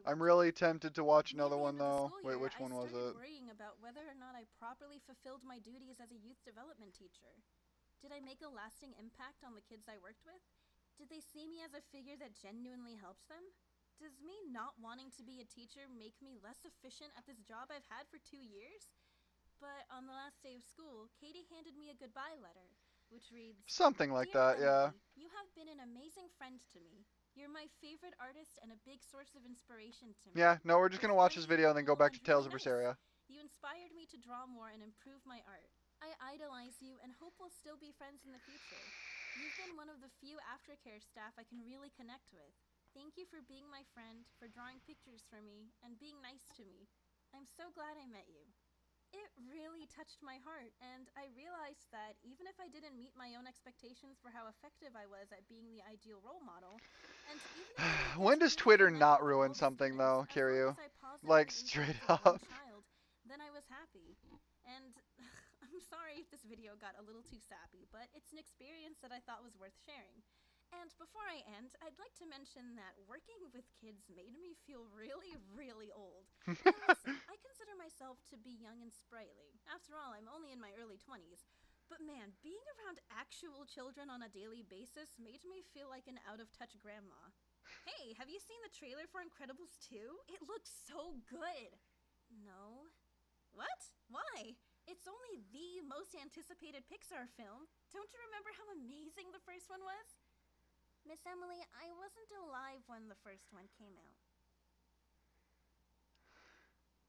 I'm really tempted to watch another one though. Wait, which one was it? I started worrying about whether or not I properly fulfilled my duties as a youth development teacher. Did I make a lasting impact on the kids I worked with? Did they see me as a figure that genuinely helped them? Does me not wanting to be a teacher make me less efficient at this job I've had for 2 years? But on the last day of school, Katie handed me a goodbye letter, which reads, Something like Dear that, yeah. Emily, you have been an amazing friend to me. You're my favorite artist and a big source of inspiration to me. Yeah, no, we're just gonna watch this You're video and then go cool back to and Tales really of nice. Berseria. You inspired me to draw more and improve my art. I idolize you and hope we'll still be friends in the future. You've been one of the few aftercare staff I can really connect with. Thank you for being my friend, for drawing pictures for me, and being nice to me. I'm so glad I met you. It really touched my heart, and I realized that even if I didn't meet my own expectations for how effective I was at being the ideal role model, and even if I didn't get When to does really Twitter connect not with ruin all the something students, though, as long Kiryu? as I positively Like straight impacted up. one child, then I was happy. And I'm sorry if this video got a little too sappy, but it's an experience that I thought was worth sharing. And before I end, I'd like to mention that working with kids made me feel really, really old. Now listen, I consider myself to be young and sprightly. After all, I'm only in my early 20s. But man, being around actual children on a daily basis made me feel like an out-of-touch grandma. Hey, have you seen the trailer for Incredibles 2? It looks so good! No. What? Why? It's only the most anticipated Pixar film. Don't you remember how amazing the first one was? Miss Emily, I wasn't alive when the first one came out.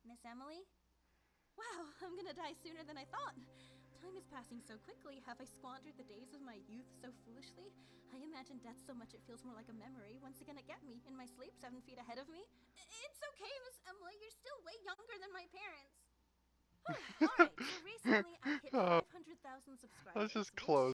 Miss Emily? Wow, I'm gonna die sooner than I thought. Time is passing so quickly. Have I squandered the days of my youth so foolishly? I imagine death so much it feels more like a memory. When's it gonna get me? In my sleep, 7 feet ahead of me? It's okay, Miss Emily. You're still way younger than my parents. Alright, so recently I hit 500,000 subscribers. Let's just which close.